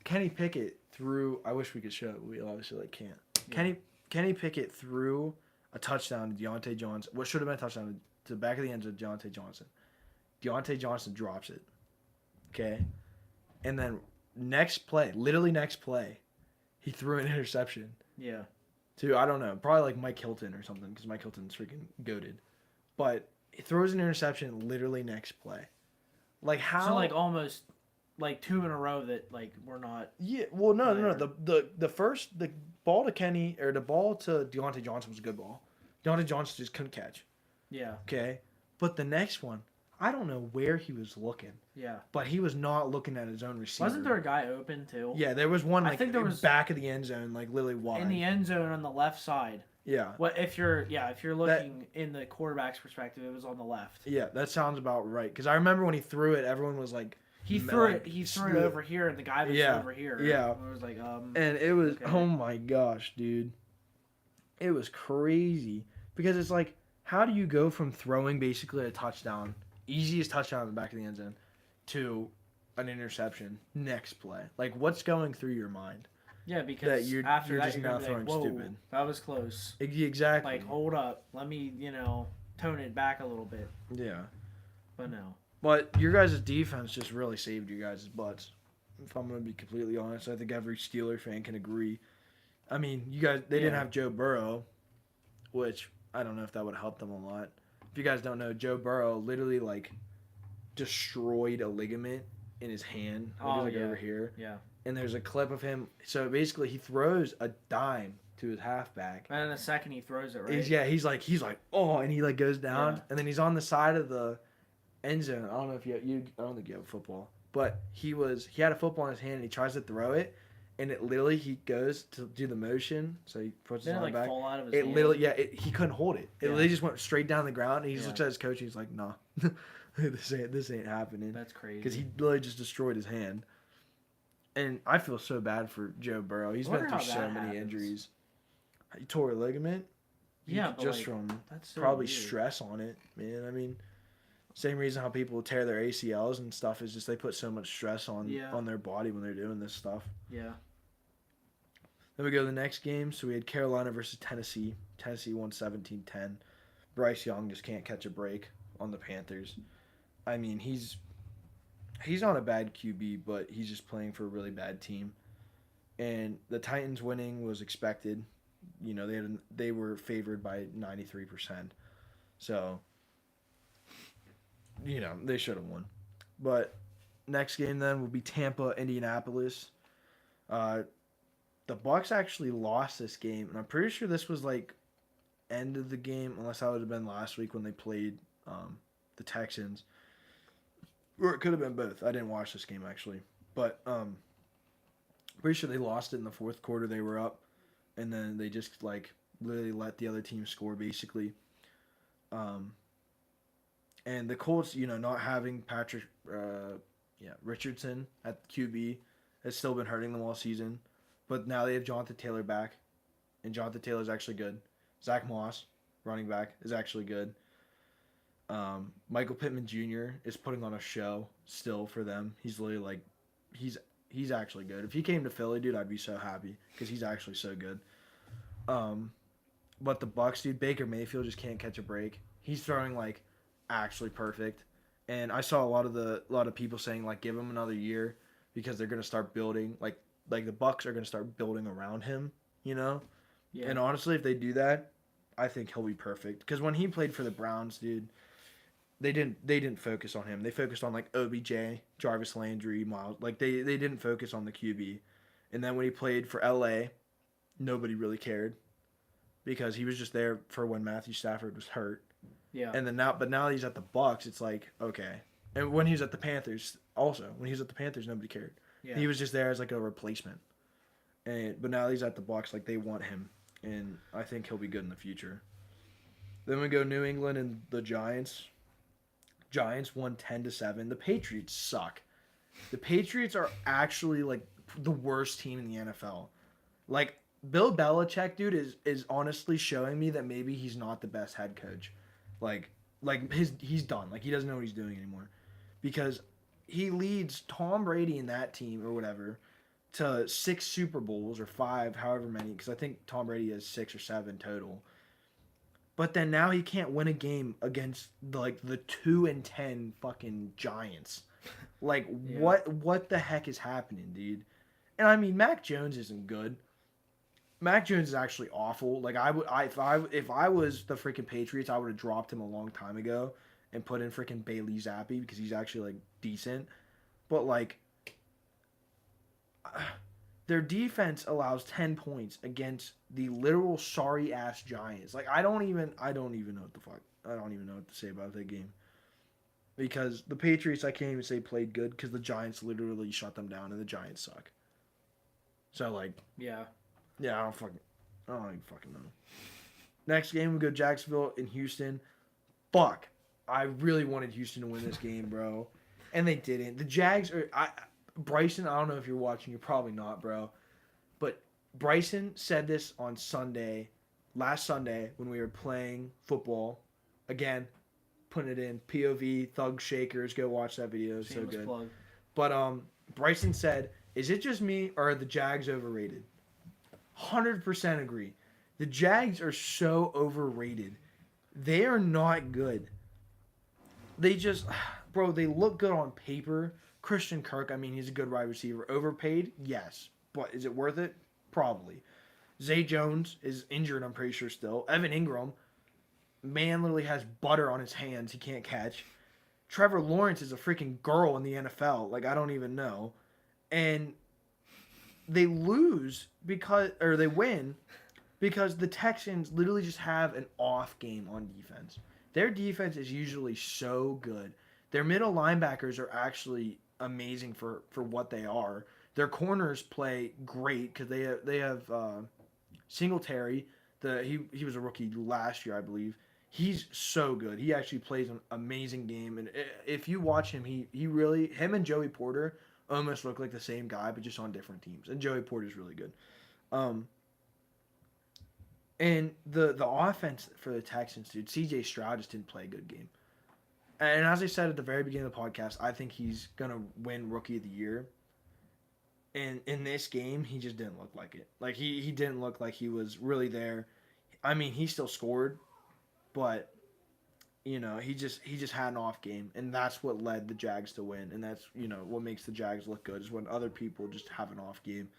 Kenny Pickett threw, I wish we could show it, but we obviously can't. Yeah. Kenny Pickett threw a touchdown to Deontay Johnson. What should have been a touchdown to the back of the end of Deontay Johnson. Deontay Johnson drops it. Okay? And then literally next play, he threw an interception. Yeah. To, I don't know, probably like Mike Hilton or something, because Mike Hilton's freaking goated. But he throws an interception literally next play. Like how? So like almost like 2 in a row that like we're not. Yeah. Well, no. The ball to Kenny or the ball to Deontay Johnson was a good ball. Deontay Johnson just couldn't catch. Yeah. Okay. But the next one, I don't know where he was looking. Yeah. But he was not looking at his own receiver. Wasn't there a guy open too? Yeah, there was one. Like, I think there was back of the end zone, like literally wide. In the end zone on the left side. Yeah. What if you're looking in the quarterback's perspective, it was on the left. Yeah, that sounds about right. Because I remember when he threw it, everyone was like, he threw it over here, and the guy was over here. Yeah. It was like and it was okay. Oh my gosh, dude, it was crazy because it's like, how do you go from throwing basically a touchdown, easiest touchdown in the back of the end zone, to an interception next play? Like, what's going through your mind? Yeah, because that you're just now throwing like, stupid. That was close. Exactly. Like, hold up. Let me, tone it back a little bit. Yeah. But no. But your guys' defense just really saved you guys' butts. If I'm going to be completely honest, I think every Steeler fan can agree. I mean, they didn't have Joe Burrow, which I don't know if that would help them a lot. If you guys don't know, Joe Burrow literally, like, destroyed a ligament in his hand. Over here. Yeah. And there's a clip of him. So basically, he throws a dime to his halfback. And in a second, he throws it right. He's like, oh, and he like goes down, and then he's on the side of the end zone. I don't know if I don't think you have a football, but he had a football in his hand, and he tries to throw it, and it literally he goes to do the motion, so he puts his arm back. Fall out of his hand. literally, he couldn't hold it. It literally just went straight down the ground, and he just looks at his coach, and he's like, nah, this ain't happening. That's crazy. Because he literally just destroyed his hand. And I feel so bad for Joe Burrow. He's been through so many injuries. He tore a ligament. Yeah, just from that's so probably weird. stress on it, man. I mean, same reason how people tear their ACLs and stuff is just they put so much stress on their body when they're doing this stuff. Yeah. Then we go to the next game. So we had Carolina versus Tennessee. Tennessee won 17-10. Bryce Young just can't catch a break on the Panthers. I mean, he's not a bad QB, but he's just playing for a really bad team. And the Titans winning was expected. You know, they were favored by 93%. So, you know, they should have won. But next game then will be Tampa, Indianapolis. The Bucs actually lost this game, and I'm pretty sure this was like end of the game, unless that would have been last week when they played the Texans. Or it could have been both. I didn't watch this game actually. But pretty sure they lost it in the fourth quarter. They were up, and then they just like literally let the other team score basically. And the Colts, you know, not having Patrick Richardson at QB has still been hurting them all season. But now they have Jonathan Taylor back, and Jonathan Taylor's actually good. Zach Moss, running back, is actually good. Michael Pittman Jr. is putting on a show still for them. He's literally like, he's actually good. If he came to Philly, dude, I'd be so happy because he's actually so good. But the Bucs, dude, Baker Mayfield just can't catch a break. He's throwing like actually perfect, and I saw a lot of people saying like give him another year because they're gonna start building like the Bucs are gonna start building around him, you know. Yeah. And honestly, if they do that, I think he'll be perfect. Because when he played for the Browns, dude, they didn't focus on him. They focused on like OBJ, Jarvis Landry, Miles. Like they didn't focus on the QB. And then when he played for LA, nobody really cared because he was just there for when Matthew Stafford was hurt. Yeah. And then now he's at the Bucs, it's like okay. And when he was at the Panthers, nobody cared. Yeah. He was just there as like a replacement. But now he's at the Bucs, like they want him, and I think he'll be good in the future. Then we go New England and the Giants. Giants won 10-7. The Patriots suck. The Patriots are actually like the worst team in the NFL. Like Bill Belichick, dude, is honestly showing me that maybe he's not the best head coach. He's done. Like he doesn't know what he's doing anymore, because he leads Tom Brady in that team or whatever to 6 Super Bowls or 5, however many, because I think Tom Brady has 6 or 7 total. But then now he can't win a game against the 2-10 fucking Giants. Like yeah. What the heck is happening, dude? And I mean, Mac Jones isn't good. Mac Jones is actually awful. Like if I was the freaking Patriots, I would have dropped him a long time ago and put in freaking Bailey Zappi because he's actually like decent. But like their defense allows 10 points against the literal sorry ass Giants. Like I don't even know what the fuck. I don't even know what to say about that game. Because the Patriots I can't even say played good because the Giants literally shut them down and the Giants suck. So like yeah, I don't even fucking know. Next game we go Jacksonville and Houston. Fuck. I really wanted Houston to win this game, bro. And they didn't. The Jags are Bryson, I don't know if you're watching. You're probably not, bro. But Bryson said this on last Sunday, when we were playing football. Again, putting it in. POV, Thug Shakers. Go watch that video. It's so good. Plug. But Bryson said, is it just me or are the Jags overrated? 100% agree. The Jags are so overrated. They are not good. They just, bro, they look good on paper. Christian Kirk, I mean, he's a good wide receiver. Overpaid? Yes. But is it worth it? Probably. Zay Jones is injured, I'm pretty sure still. Evan Ingram, man literally has butter on his hands he can't catch. Trevor Lawrence is a freaking girl in the NFL. Like, I don't even know. And they lose they win because the Texans literally just have an off game on defense. Their defense is usually so good. Their middle linebackers are actually amazing for what they are. Their corners play great because they have Singletary. He was a rookie last year, I believe. He's so good. He actually plays an amazing game, and if you watch him, him and Joey Porter almost look like the same guy, but just on different teams. And Joey Porter's really good. And the offense for the Texans, dude, C.J. Stroud just didn't play a good game. And as I said at the very beginning of the podcast, I think he's going to win Rookie of the Year. And in this game, he just didn't look like it. Like, he didn't look like he was really there. I mean, he still scored, but, you know, he just had an off game. And that's what led the Jags to win. And that's, you know, what makes the Jags look good is when other people just have an off game.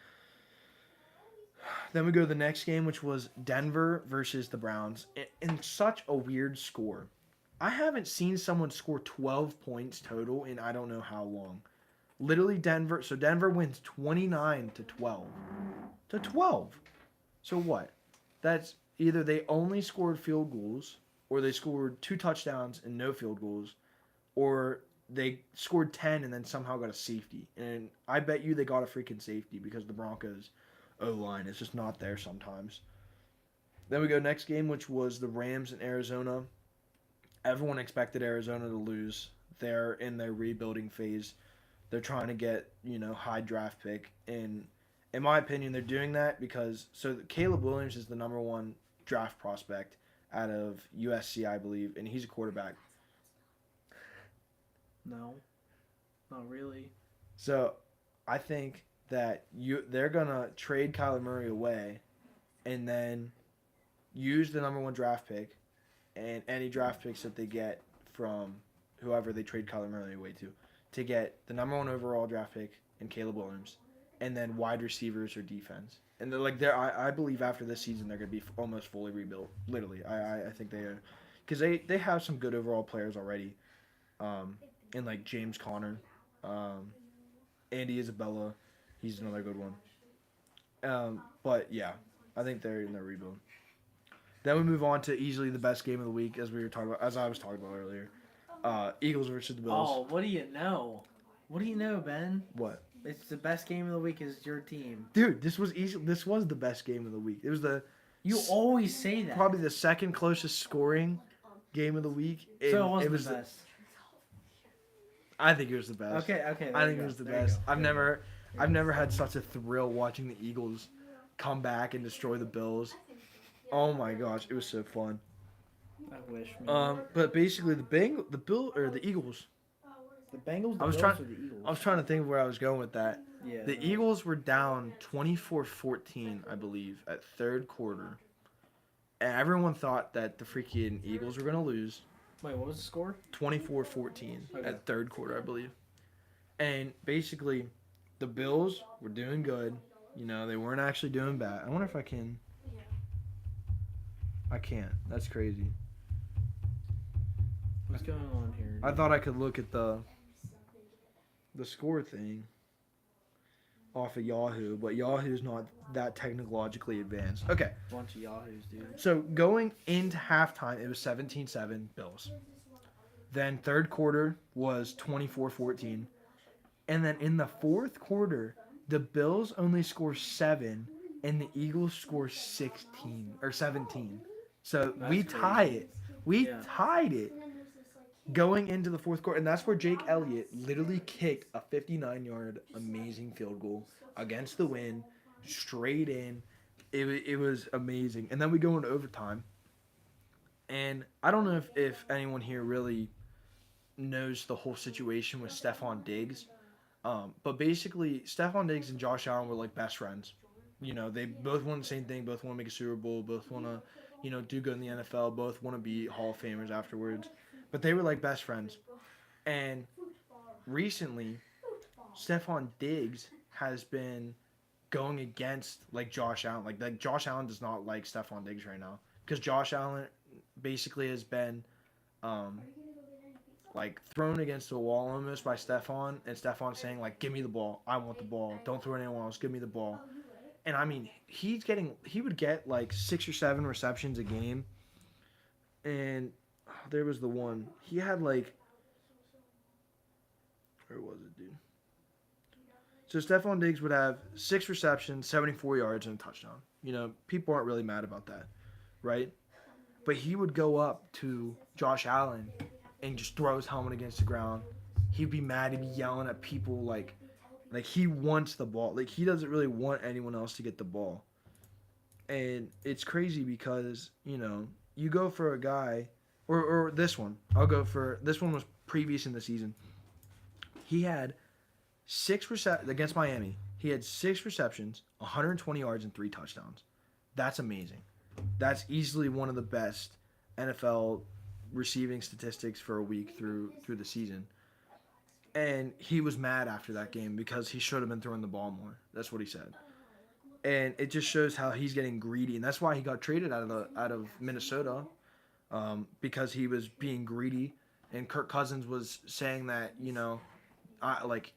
Then we go to the next game, which was Denver versus the Browns. In such a weird score. I haven't seen someone score 12 points total in I don't know how long. Literally Denver. So Denver wins 29-12. To 12. So what? That's either they only scored field goals, or they scored 2 touchdowns and no field goals, or they scored 10 and then somehow got a safety. And I bet you they got a freaking safety because the Broncos O-line is just not there sometimes. Then we go next game, which was the Rams in Arizona. Everyone expected Arizona to lose. They're in their rebuilding phase. They're trying to get, you know, high draft pick. And in my opinion, they're doing that because Caleb Williams is the number 1 draft prospect out of USC, I believe, and he's a quarterback. No, not really. So I think that they're gonna trade Kyler Murray away, and then use the number 1 draft pick, and any draft picks that they get from whoever they trade Kyler Murray away to get the number 1 overall draft pick and Caleb Williams, and then wide receivers or defense. And I believe after this season they're gonna be almost fully rebuilt. Literally, I think they are, because they have some good overall players already, in like James Conner, Andy Isabella. He's another good one. But yeah, I think they're in their rebuild. Then we move on to easily the best game of the week, as I was talking about earlier. Eagles versus the Bills. Oh, what do you know? What do you know, Ben? What? It's the best game of the week is your team. Dude, this was the best game of the week. It was You always say that. probably the second closest scoring game of the week. So it was the best. I think it was the best. Okay. I think it was the best. I've never had such a thrill watching the Eagles come back and destroy the Bills. Oh my gosh, it was so fun. I wish. Man. But basically the Eagles. The Bengals. I was trying to think of where I was going with that. Yeah. The Eagles were down 24-14, I believe, at third quarter, and everyone thought that the freaking Eagles were gonna lose. Wait, what was the score? 24-14 at third quarter, I believe. And basically, the Bills were doing good. You know, they weren't actually doing bad. I wonder if I can. I can't. That's crazy. What's going on here? I thought I could look at the score thing off of Yahoo, but Yahoo's not that technologically advanced. Okay. Bunch of Yahoos, dude. So going into halftime, it was 17-7 Bills. Then third quarter was 24-14. And then in the fourth quarter, the Bills only score 7 and the Eagles score 16 or 17. So we tie it. We tied it going into the fourth quarter. And that's where Jake Elliott literally kicked a 59-yard amazing field goal against the wind, straight in. It was amazing. And then we go into overtime. And I don't know if anyone here really knows the whole situation with Stephon Diggs. But basically, Stephon Diggs and Josh Allen were like best friends. You know, they both want the same thing. Both want to make a Super Bowl. Both want to, you know, do good in the NFL. Both want to be Hall of Famers afterwards. But they were like best friends. And recently, Stephon Diggs has been going against like Josh Allen. Like Josh Allen does not like Stephon Diggs right now, because Josh Allen basically has been like thrown against the wall almost by Stephon, and Stephon saying like, "Give me the ball. I want the ball. Don't throw anyone else. Give me the ball." And I mean, he would get like 6 or 7 receptions a game. And there was the one. He had like, where was it, dude? So Stephon Diggs would have 6 receptions, 74 yards, and a touchdown. You know, people aren't really mad about that, right? But he would go up to Josh Allen and just throw his helmet against the ground. He'd be mad. He'd be yelling at people like Like, he wants the ball. Like, he doesn't really want anyone else to get the ball. And it's crazy because, you know, you go for a guy, or this one. This one was previous in the season. He had against Miami. He had 6 receptions, 120 yards, and 3 touchdowns. That's amazing. That's easily one of the best NFL receiving statistics for a week through the season. And he was mad after that game because he should have been throwing the ball more. That's what he said. And it just shows how he's getting greedy, and that's why he got traded out of Minnesota, because he was being greedy. And Kirk Cousins was saying that, you know,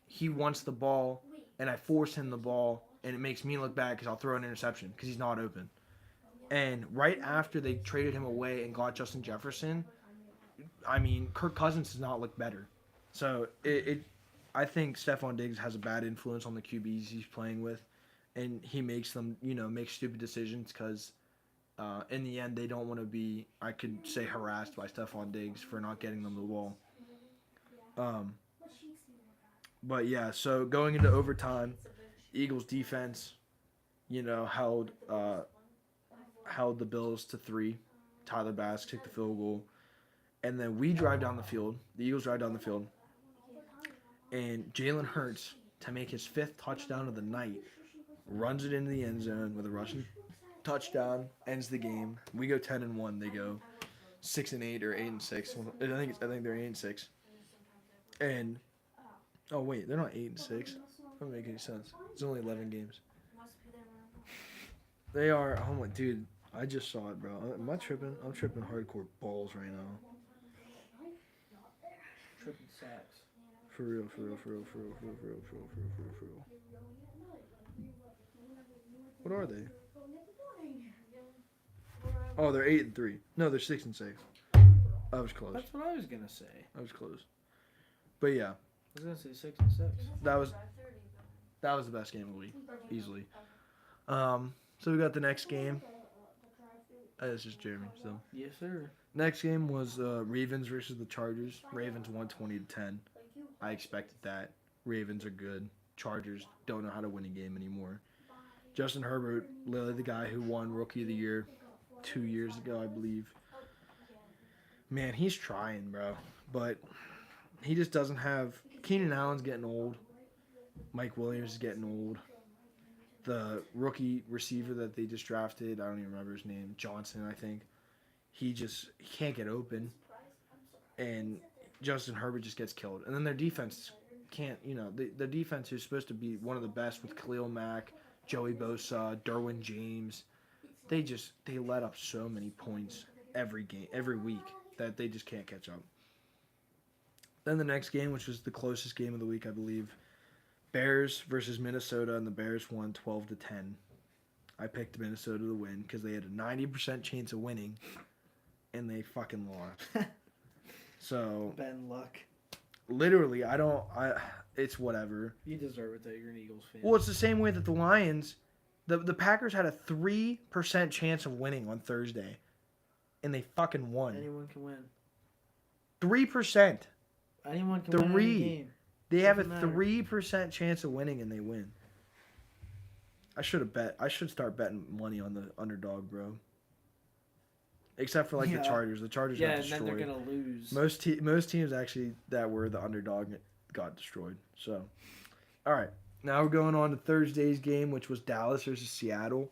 he wants the ball, and I force him the ball, and it makes me look bad because I'll throw an interception because he's not open. And right after they traded him away and got Justin Jefferson, I mean, Kirk Cousins does not look better. So I think Stephon Diggs has a bad influence on the QBs he's playing with, and he makes them, you know, make stupid decisions because in the end they don't want to be, I could say, harassed by Stephon Diggs for not getting them the ball. But yeah, so going into overtime, Eagles defense, you know, held the Bills to 3. Tyler Bass kicked the field goal. And then we drive down the field. The Eagles drive down the field. And Jalen Hurts, to make his 5th touchdown of the night, runs it into the end zone with a rushing touchdown, ends the game. We go 10-1. They go 6-8 or 8-6. I think they're 8-6. And oh wait, they're not 8-6. That doesn't make any sense. It's only 11 games. They are. Oh my dude, I just saw it, bro. Am I tripping? I'm tripping hardcore balls right now. Tripping sacks. For real. What are they? Oh, they're 8-3. No, they're 6-6. I was close. That's what I was gonna say. I was close. But yeah, I was gonna say 6-6. that was the best game of the week, easily. So we got the next game. This is Jeremy still. Yes, sir. Next game was Ravens versus the Chargers. Ravens won 20-10. I expected that. Ravens are good. Chargers don't know how to win a game anymore. Justin Herbert, literally the guy who won Rookie of the Year 2 years ago, I believe. Man, he's trying, bro. But he just doesn't have... Keenan Allen's getting old. Mike Williams is getting old. The rookie receiver that they just drafted, I don't even remember his name, Johnson, I think. He can't get open. And Justin Herbert just gets killed. And then their defense can't, you know, the defense is supposed to be one of the best with Khalil Mack, Joey Bosa, Derwin James. They let up so many points every week that they just can't catch up. Then the next game, which was the closest game of the week, I believe, Bears versus Minnesota, and the Bears won 12-10. I picked Minnesota to win because they had a 90% chance of winning, and they fucking lost. So Ben Luck. Literally, it's whatever. You deserve it though. You're an Eagles fan. Well, it's the same way that the Lions, the Packers had a 3% chance of winning on Thursday, and they fucking won. Anyone can win. 3%. Anyone can win any game. They have a 3% chance of winning, and they win. I should start betting money on the underdog, bro. Except for the Chargers. The Chargers got destroyed. And then they're gonna lose. Most teams actually that were the underdog got destroyed. So, all right, now we're going on to Thursday's game, which was Dallas versus Seattle.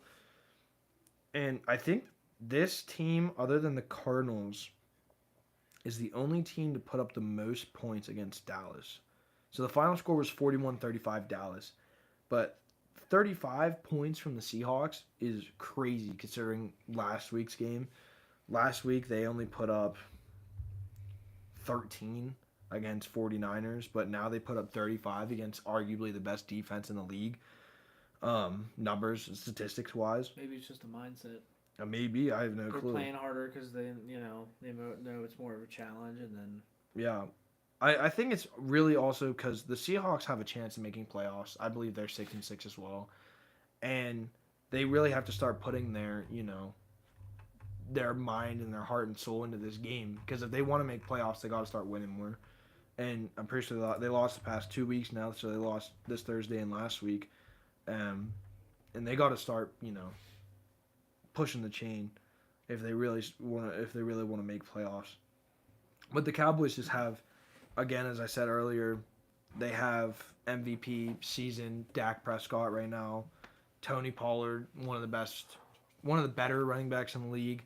And I think this team, other than the Cardinals, is the only team to put up the most points against Dallas. So the final score was 41-35 Dallas. But 35 points from the Seahawks is crazy considering last week's game. Last week they only put up 13 against 49ers, but now they put up 35 against arguably the best defense in the league. Numbers, statistics-wise. Maybe it's just a mindset. Maybe, I have no clue. They're playing harder because they know it's more of a challenge, and then... Yeah. I think it's really also because the Seahawks have a chance of making playoffs. I believe they're 6-6 as well. And they really have to start putting their mind and their heart and soul into this game. Because if they want to make playoffs, they got to start winning more. and I'm pretty sure they lost the past 2 weeks now. So they lost this Thursday and last week, and they got to start, pushing the chain if they really want to make playoffs. But the Cowboys just have, again, as I said earlier, they have MVP season Dak Prescott right now, Tony Pollard, one of the better running backs in the league.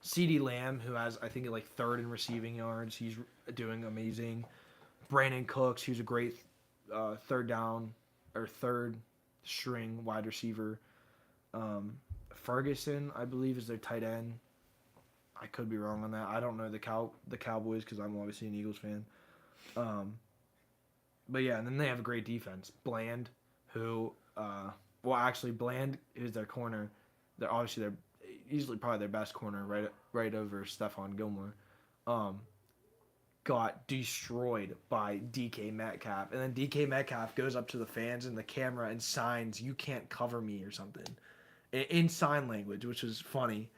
CeeDee Lamb, who has, I think, like third in receiving yards. He's doing amazing. Brandon Cooks, who's a great third string wide receiver. Ferguson, I believe, is their tight end. I could be wrong on that. I don't know the Cowboys because I'm obviously an Eagles fan. But yeah, and then they have a great defense. Bland, who, Bland is their corner. They're easily probably their best corner, right over Stephon Gilmore. Got destroyed by DK Metcalf, and then DK Metcalf goes up to the fans and the camera and signs, "You can't cover me" or something, in sign language, which was funny.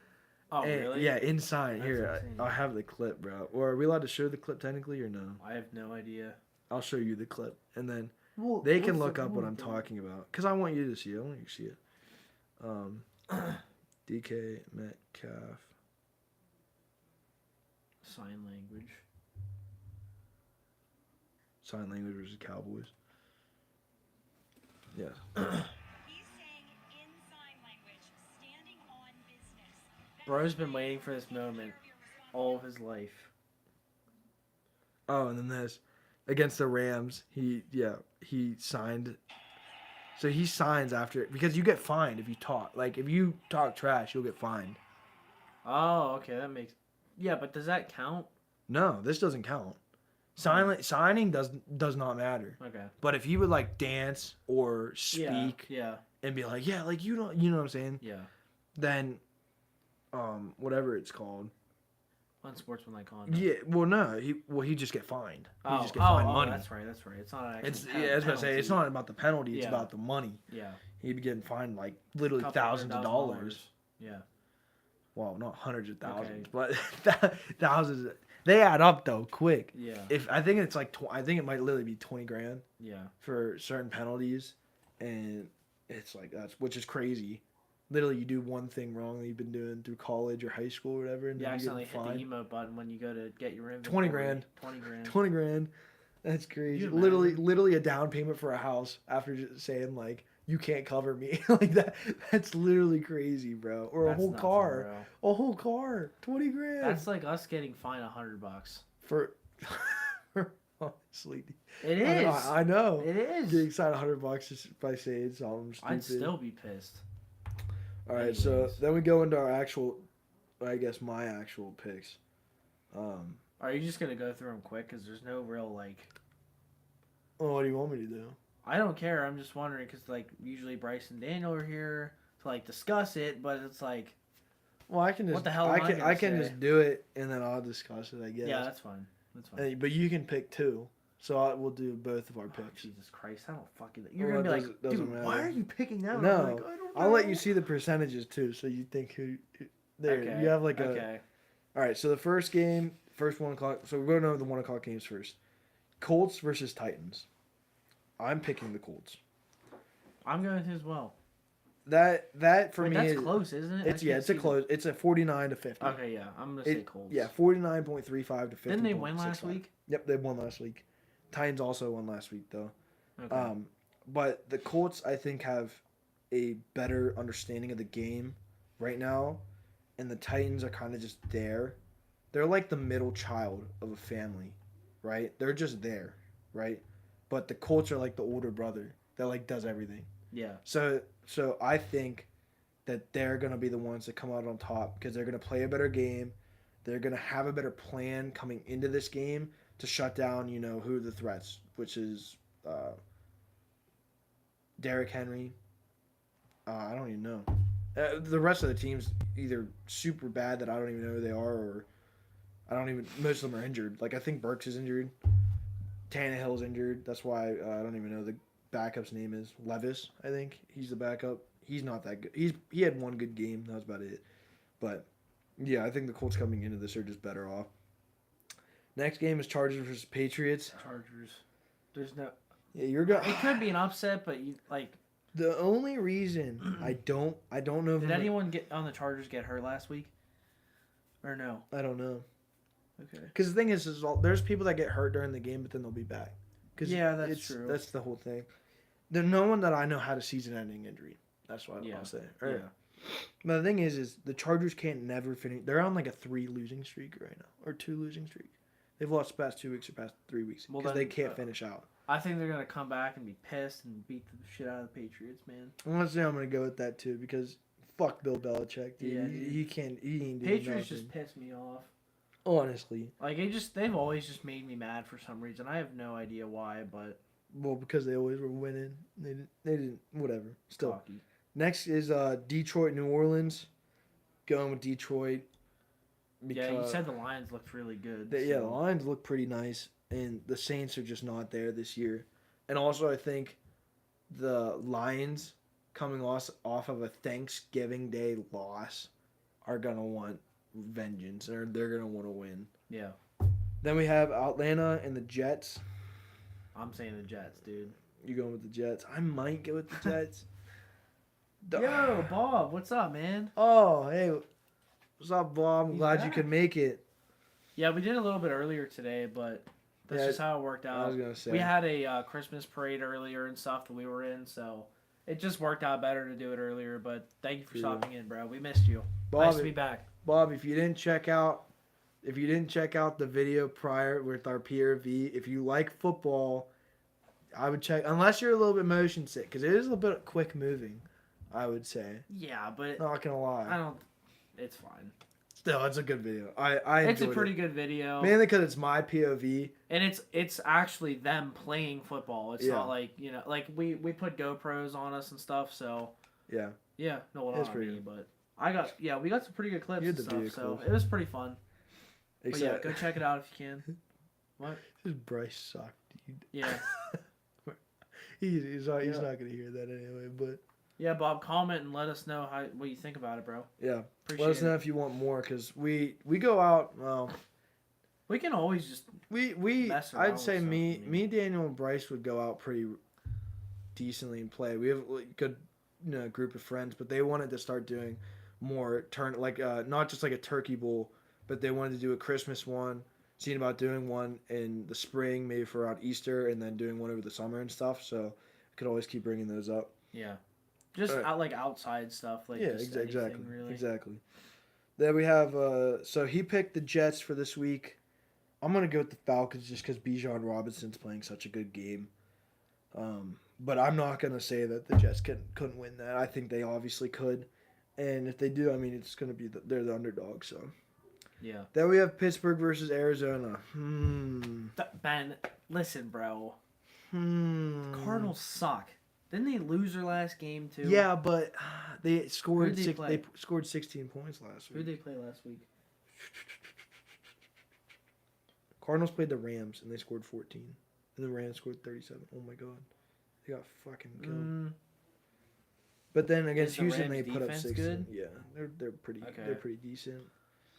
Oh, really? Yeah, in sign. Here, I have the clip, bro. Or are we allowed to show the clip technically or no? I have no idea. I'll show you the clip, and then they can look up what I'm talking about. Because I want you to see it. I want you to see it. DK Metcalf. Sign language. Sign language versus Cowboys. Yeah. He's saying in sign language, standing on business. Bro's been waiting for this moment all of his life. Oh, and then this. Against the Rams, he signed. So he signs after, because you get fined if you talk. Like, if you talk trash, you'll get fined. Oh, okay, that makes... Yeah, but does that count? No, this doesn't count. Signing does not matter. Okay. But if you would, like, dance or speak Yeah. and be like, yeah, like, you know what I'm saying? Yeah. Then, whatever it's called. Unsportsmanlike conduct. Yeah, well, no, he just get fined. He just get fined money. That's right. It's not an actual I was about to say, it's not about the penalty, it's Yeah. about the money. Yeah. He'd be getting fined, like, literally Couple thousands of dollars. Yeah. Well, not hundreds of thousands, Okay. but thousands. They add up, though, quick. Yeah. I think it's like, I think it might literally be 20 grand Yeah. for certain penalties, and it's like, which is crazy. Literally, you do one thing wrong that you've been doing through college or high school or whatever, and You then you accidentally get hit the fined. emote button when you go to get your inventory. 20 grand. 20 grand. 20 grand. That's crazy. You imagine? Literally a down payment for a house after just saying, like, you can't cover me. Like that. That's literally crazy, bro. Or That's a whole nuts, car. bro. A whole car. 20 grand. That's like us getting fined $100. for honestly. It is. I know. It is. Getting signed $100 just by saying something stupid. I'd still be pissed. All right, so Anyways. then we go into our actual, I guess my actual picks. Are you just gonna go through them quick? Cause there's no real like. What do you want me to do? I don't care. I'm just wondering because like usually Bryce and Daniel are here to like discuss it, but it's like. Well, I can just. What the hell am I gonna I can say? just do it and then I'll discuss it. I guess. Yeah, that's fine. That's fine. But you can pick two, so we'll do both of our Oh, picks. Jesus Christ! I don't fucking. You're Well, gonna it be like, doesn't dude, matter. why are you picking that? one? No, I'm like, I don't know. I'll let you see the percentages too, so you think who. There, Okay. you have like a. Okay. All right, so the first game, first 1 o'clock. So we're going over the 1 o'clock games first. Colts versus Titans. I'm picking the Colts. I'm going to as well. That for Wait, me that's is close, isn't it? I it's can't it's a see close. It's a 49 to 50. Okay, yeah, I'm gonna say Colts. Yeah, 49.35 to 50. Didn't they win last week? Yep, they won last week. Titans also won last week though. Okay. But the Colts I think have a better understanding of the game right now, and the Titans are kind of just there. They're like the middle child of a family, right? They're just there, right? But the Colts are like the older brother that like does everything. Yeah. So I think that they're gonna be the ones that come out on top because they're gonna play a better game. They're gonna have a better plan coming into this game to shut down, who are the threats, which is Derrick Henry. I don't even know. The rest of the team's either super bad that I don't even know who they are, or most of them are injured. Like I think Burks is injured. Tannehill's injured. That's why I don't even know the backup's name is. Levis, I think. He's the backup. He's not that good. He had one good game. That was about it. But, yeah, I think the Colts coming into this are just better off. Next game is Chargers versus Patriots. Chargers. There's no. Yeah, you're going. It could be an upset, but you like. The only reason I don't know. Did anyone get on the Chargers get hurt last week? Or no? I don't know. Okay. Because the thing is there's people that get hurt during the game, but then they'll be back. Yeah, that's true. That's the whole thing. There's no one that I know had a season-ending injury. That's what I'll say. Yeah. But the thing is the Chargers can't never finish. They're on like a 3 losing streak right now, or 2 losing streak. They've lost the past 2 weeks or past 3 weeks because they can't finish out. I think they're gonna come back and be pissed and beat the shit out of the Patriots, man. Honestly, I'm gonna go with that too because fuck Bill Belichick, dude. Yeah, he can't. He ain't doing Patriots nothing. just piss me off. Honestly. Like they've always just made me mad for some reason. I have no idea why, but Well, because they always were winning. They didn't. Whatever. Still. cocky. Next is Detroit, New Orleans. Going with Detroit. Yeah, you said the Lions looked really good. Yeah, the Lions look pretty nice, and the Saints are just not there this year. And also, I think the Lions coming off of a Thanksgiving Day loss are gonna want vengeance, or they're gonna want to win. Yeah. Then we have Atlanta and the Jets. I'm saying the Jets, dude. You going with the Jets? I might go with the Jets. Yo, Bob, what's up, man? Oh, hey, what's up, Bob? I'm He's glad you back. could make it. Yeah, we did a little bit earlier today, but that's just how it worked out. I was gonna say We had a Christmas parade earlier and stuff that we were in, so it just worked out better to do it earlier. But thank you for stopping in, bro. We missed you. Nice to be back. Bob, if you didn't check out the video prior with our PRV, if you like football, I would check. Unless you're a little bit motion sick, because it is a little bit quick moving. I would say. Yeah, but Not gonna lie. I don't. It's fine. Still, it's a good video. I It's a enjoyed pretty it. good video, Mainly because it's my POV. and it's actually them playing football. It's Yeah. not like like we put GoPros on us and stuff. So Yeah. no, well, It's not pretty me, but we got some pretty good clips You and had the stuff. video So clips. it was pretty fun. But yeah, Except go check it out if you can. What? this Bryce sucked, dude. Yeah. He's not gonna hear that anyway. But Yeah, Bob, comment and let us know what you think about it, bro. yeah, Appreciate let us know it. if you want more, because we go out. Well, We can always just we mess around I'd with say stuff, me, Daniel, and Bryce would go out pretty decently and play. We have a good group of friends, but they wanted to start doing more not just like a turkey bowl, but they wanted to do a Christmas one. Seeing about doing one in the spring, maybe for around Easter, and then doing one over the summer and stuff. So I could always keep bringing those up. yeah, just Alright. outside stuff like Yeah, just exactly, anything, really. exactly. Then we have so he picked the Jets for this week. I'm gonna go with the Falcons just because Bijan Robinson's playing such a good game. But I'm not gonna say that the Jets couldn't win that. I think they obviously could, and if they do, I mean it's gonna be they're the underdog. So Yeah. then we have Pittsburgh versus Arizona. Ben, listen, bro. The Cardinals suck. Didn't they lose their last game too? Yeah, but they scored Who'd they play? They scored 16 points last Who week. did they play last week? Cardinals played the Rams and they scored 14, and the Rams scored 37. Oh my god, they got fucking killed. But then against Is the Houston, they Rams put up defense 16. good? Yeah, they're pretty. Okay. They're pretty decent.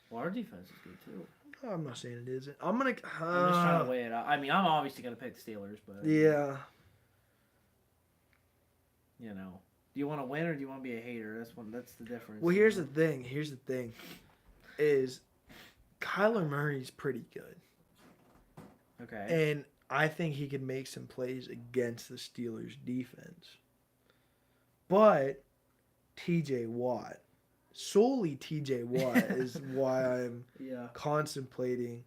Well, our defense is good too. I'm not saying it isn't. I'm gonna. I'm just trying to weigh it out. I mean, I'm obviously gonna pick the Steelers, but Yeah. do you want to win or do you want to be a hater? That's the difference. Well, here's the thing. Is Kyler Murray's pretty good, Okay. and I think he could make some plays against the Steelers' defense. But T.J. Watt, solely T.J. Watt, is why I'm Yeah. contemplating.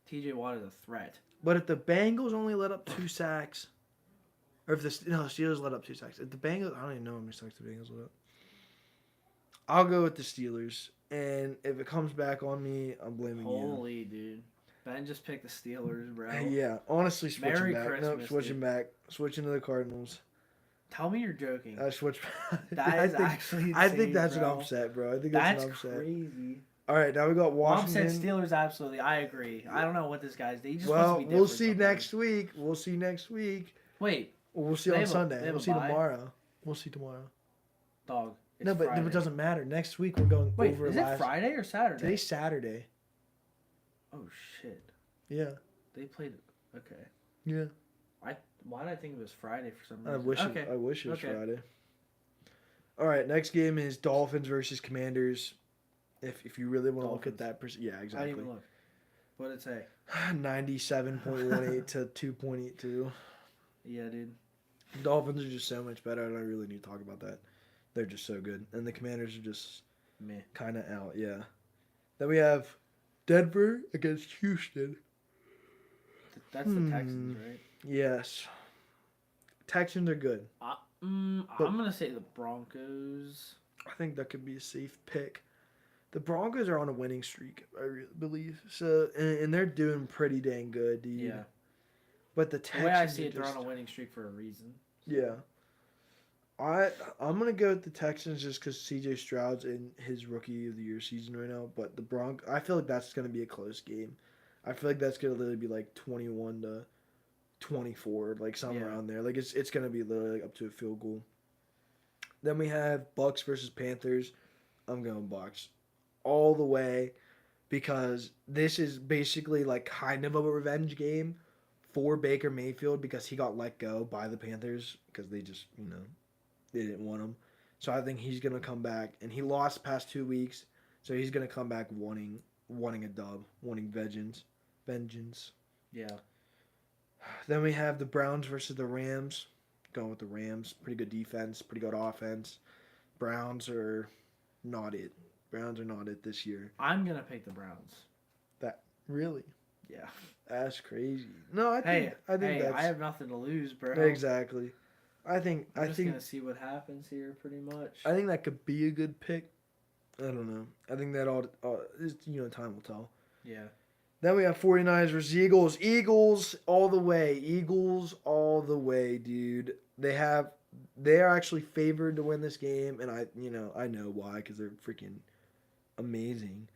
T.J. Watt is a threat. But if the Bengals only let up 2 sacks, or if the Steelers let up 2 sacks, if the Bengals, I don't even know how many sacks the Bengals let up. I'll go with the Steelers, and if it comes back on me, I'm blaming Holy dude. Ben just picked the Steelers, bro. you. Yeah, honestly, switching Merry back. Christmas, Nope, switching dude. back. Switching to the Cardinals. Tell me you're joking. I switch. That is actually I think insane, that's bro. an upset, bro. I think That's an upset. crazy. All right, now we got Mom said Washington. Steelers, absolutely. I agree. I don't know what this guy's. He just Well, wants to be we'll different see sometimes. next week. We'll see next week. Wait, We'll see They on have a- Sunday. they have We'll a see bye? tomorrow. We'll see tomorrow. dog. It's No, but Friday. it doesn't matter. Next week we're going Wait, over is last. it Friday or Saturday? Today's Saturday. Oh shit. Yeah. They played. Okay. Yeah. Why did I think it was Friday for some reason? I wish it was Friday. All right, next game is Dolphins versus Commanders. If you really want to look at that, yeah, I exactly. didn't even look. What did it say? 97.18 to 2.82. Yeah, dude. Dolphins are just so much better. I don't really need to talk about that. They're just so good, and the Commanders are just Meh. kind of out. Yeah. Then we have Denver against Houston. That's the Texans, right? Yes. Texans are good. I'm gonna say the Broncos. I think that could be a safe pick. The Broncos are on a winning streak, I really believe. So, and they're doing pretty dang good, dude. Yeah. But the The Texans way I see are it, they're just- on a winning streak for a reason. Yeah. I'm gonna go with the Texans just because C.J. Stroud's in his Rookie of the Year season right now. But the I feel like that's gonna be a close game. I feel like that's gonna literally be like 21 to 24, like somewhere around there. Like it's gonna be literally like up to a field goal. Then we have Bucks versus Panthers. I'm going Bucks all the way because this is basically like kind of a revenge game for Baker Mayfield because he got let go by the Panthers because they just they didn't want him. So I think he's gonna come back, and he lost the past 2 weeks, so he's gonna come back wanting a dub, wanting vengeance. Yeah. Then we have the Browns versus the Rams. Going with the Rams. Pretty good defense, pretty good offense. Browns are not it. Browns are not it this year. I'm gonna pick the Browns. Really? Yeah. That's crazy. No, I think that's I have nothing to lose, bro. exactly. I think gonna see what happens here, pretty much. I think that could be a good pick. I don't know. I think that all time will tell. Yeah. Then we have 49ers versus Eagles. Eagles all the way. Eagles all the way, dude. They are actually favored to win this game, and I know why, because they're freaking amazing.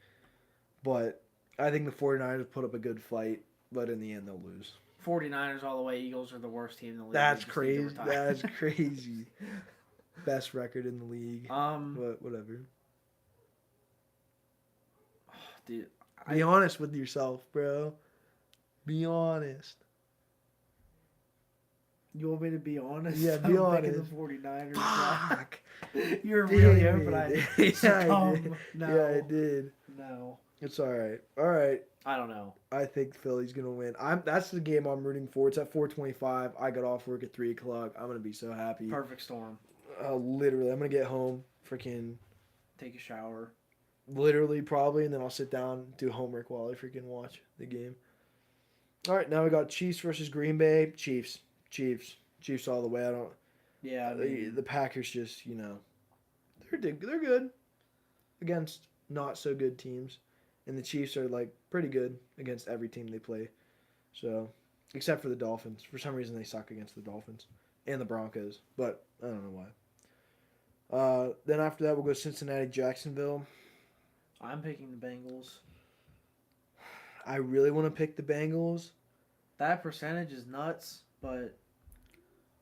But I think the 49ers put up a good fight, but in the end they'll lose. 49ers all the way. Eagles are the worst team in the league. That's crazy. That's crazy. Best record in the league. But whatever. Dude, Be honest with yourself, bro. Be honest. You want me to be honest? Yeah, be honest. Picking the 49ers. Fuck. You're Damn really it. hoping I Yeah, I did. No. Yeah, I did. No. It's all right. All right. I don't know. I think Philly's gonna win. That's the game I'm rooting for. It's at 4:25. I got off work at 3:00. I'm gonna be so happy. Perfect storm. Literally, I'm gonna get home, freaking, Take a shower. literally probably, and then I'll sit down, do homework while I freaking watch the game. All right, now we got Chiefs versus Green Bay. Chiefs all the way. I don't. Yeah. I mean, The Packers just they're good against not so good teams, and the Chiefs are like pretty good against every team they play. So, except for the Dolphins, for some reason they suck against the Dolphins and the Broncos, but I don't know why. Then after that we'll go Cincinnati, Jacksonville. I'm picking the Bengals. I really want to pick the Bengals. That percentage is nuts, but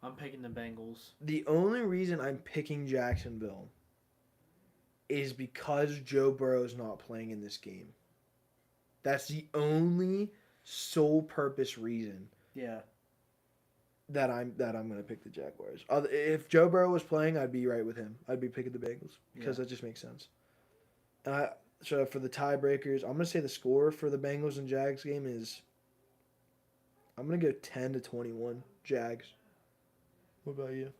I'm picking the Bengals. The only reason I'm picking Jacksonville is because Joe Burrow's not playing in this game. That's the only sole purpose reason Yeah. that I'm gonna pick the Jaguars. If Joe Burrow was playing, I'd be right with him. I'd be picking the Bengals because that just makes sense. So for the tiebreakers, I'm gonna say the score for the Bengals and Jags game is. I'm gonna go 10-21 Jags. What about you?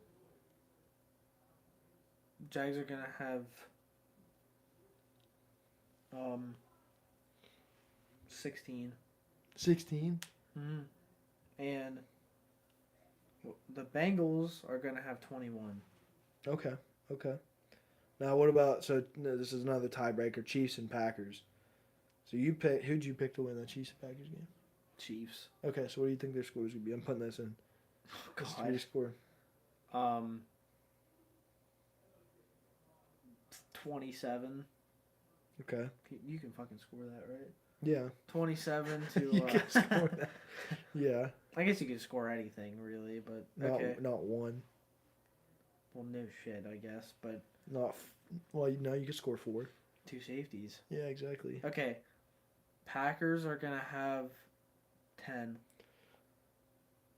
Jags are gonna have 16. 16. Mm-hmm. And the Bengals are gonna have 21. Okay. Now what about this is another tiebreaker, Chiefs and Packers. So who'd you pick to win that Chiefs and Packers game? Chiefs. Okay, so what do you think their score is gonna be? I'm putting this in. What's God. the score? 27. Okay. You can fucking score that, right? Yeah. 27 to. You can score that. Yeah. I guess you can score anything, really, but okay. Not one. Well, no shit, I guess, but You can score 4. 2 safeties. Yeah, exactly. Okay. Packers are gonna have 10.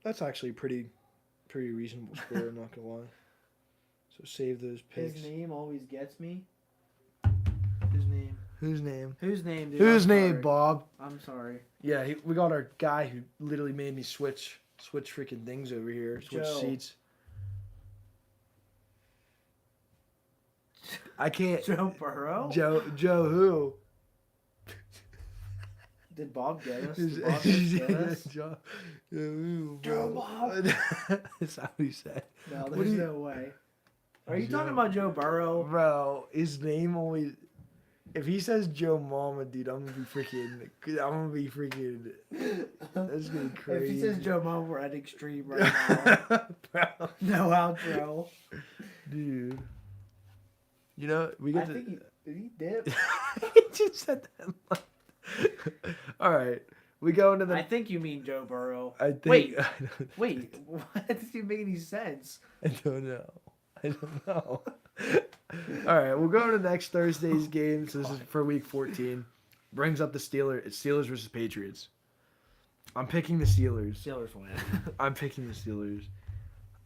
That's actually pretty reasonable score. I'm not gonna lie. So save those picks. His name always gets me. His name. Whose name? Whose name, dude? Whose I'm name, sorry. Bob? I'm sorry. Yeah, we got our guy who literally made me switch freaking things over here. Switch Joe. seats. I can't. Joe Burrow? Joe who? Did Bob get us? Is- Did Bob just get us? Joe who, Joe bro? Bob. That's how he said. No, What there's do you- no way. Are you Joe- talking about Joe Burrow? Bro, his name always. If he says Joe Mama, dude, I'm gonna be freaking. That's gonna be crazy. If he says Joe Mo, we're at extreme right now. Bro, No outro. dude. You know we I get think to. did he dip? He just said that. All right, we go into the. I think you mean Joe Burrow. I think. Wait. I don't, Wait, what? That doesn't make any sense. I don't know. All right, we'll go into next Thursday's game. So this is for week 14. Brings up the Steelers. It's Steelers versus Patriots. I'm picking the Steelers. Steelers win. I'm picking the Steelers.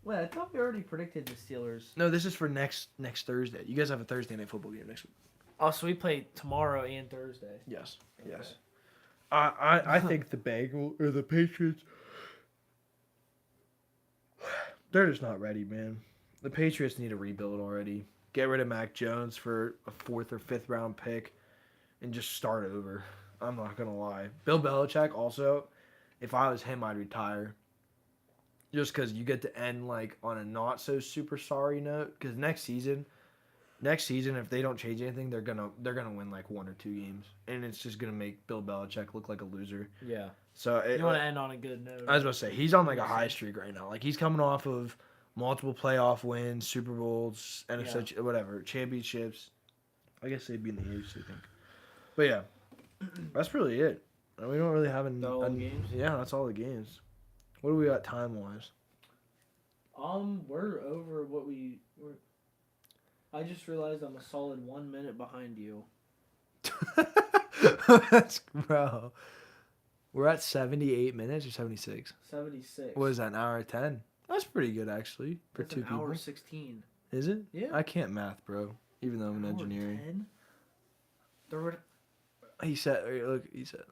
Wait, I thought we already predicted the Steelers. No, this is for next Thursday. You guys have a Thursday night football game next week. Oh, so we play tomorrow and Thursday. Yes. Okay. Yes. I think the Bengals or the Patriots. They're just not ready, man. The Patriots need a rebuild already. Get rid of Mac Jones for a 4th or 5th round pick and just start over. I'm not going to lie. Bill Belichick also, if I was him, I'd retire. Just because you get to end like on a not so super sorry note. Because next season, if they don't change anything, they're gonna win like 1 or 2 games, and it's just gonna make Bill Belichick look like a loser. Yeah. So You want to end on a good note. I was about to say he's on like a high streak right now. Like he's coming off of multiple playoff wins, Super Bowls, NFC, whatever, championships. I guess they'd be in the AFC, I think. But yeah, that's really it. We don't really have All the games? Yeah, that's all the games. What do we got time wise? We're over what we were. I just realized I'm a solid 1 minute behind you. That's bro. We're at 78 minutes or 76. 76. What is that? An hour 10? That's pretty good actually for That's 2 an people. hour 16. Is it? Yeah. I can't math, bro. Even though I'm in Hour engineering. 10? There were. He said, look, he said.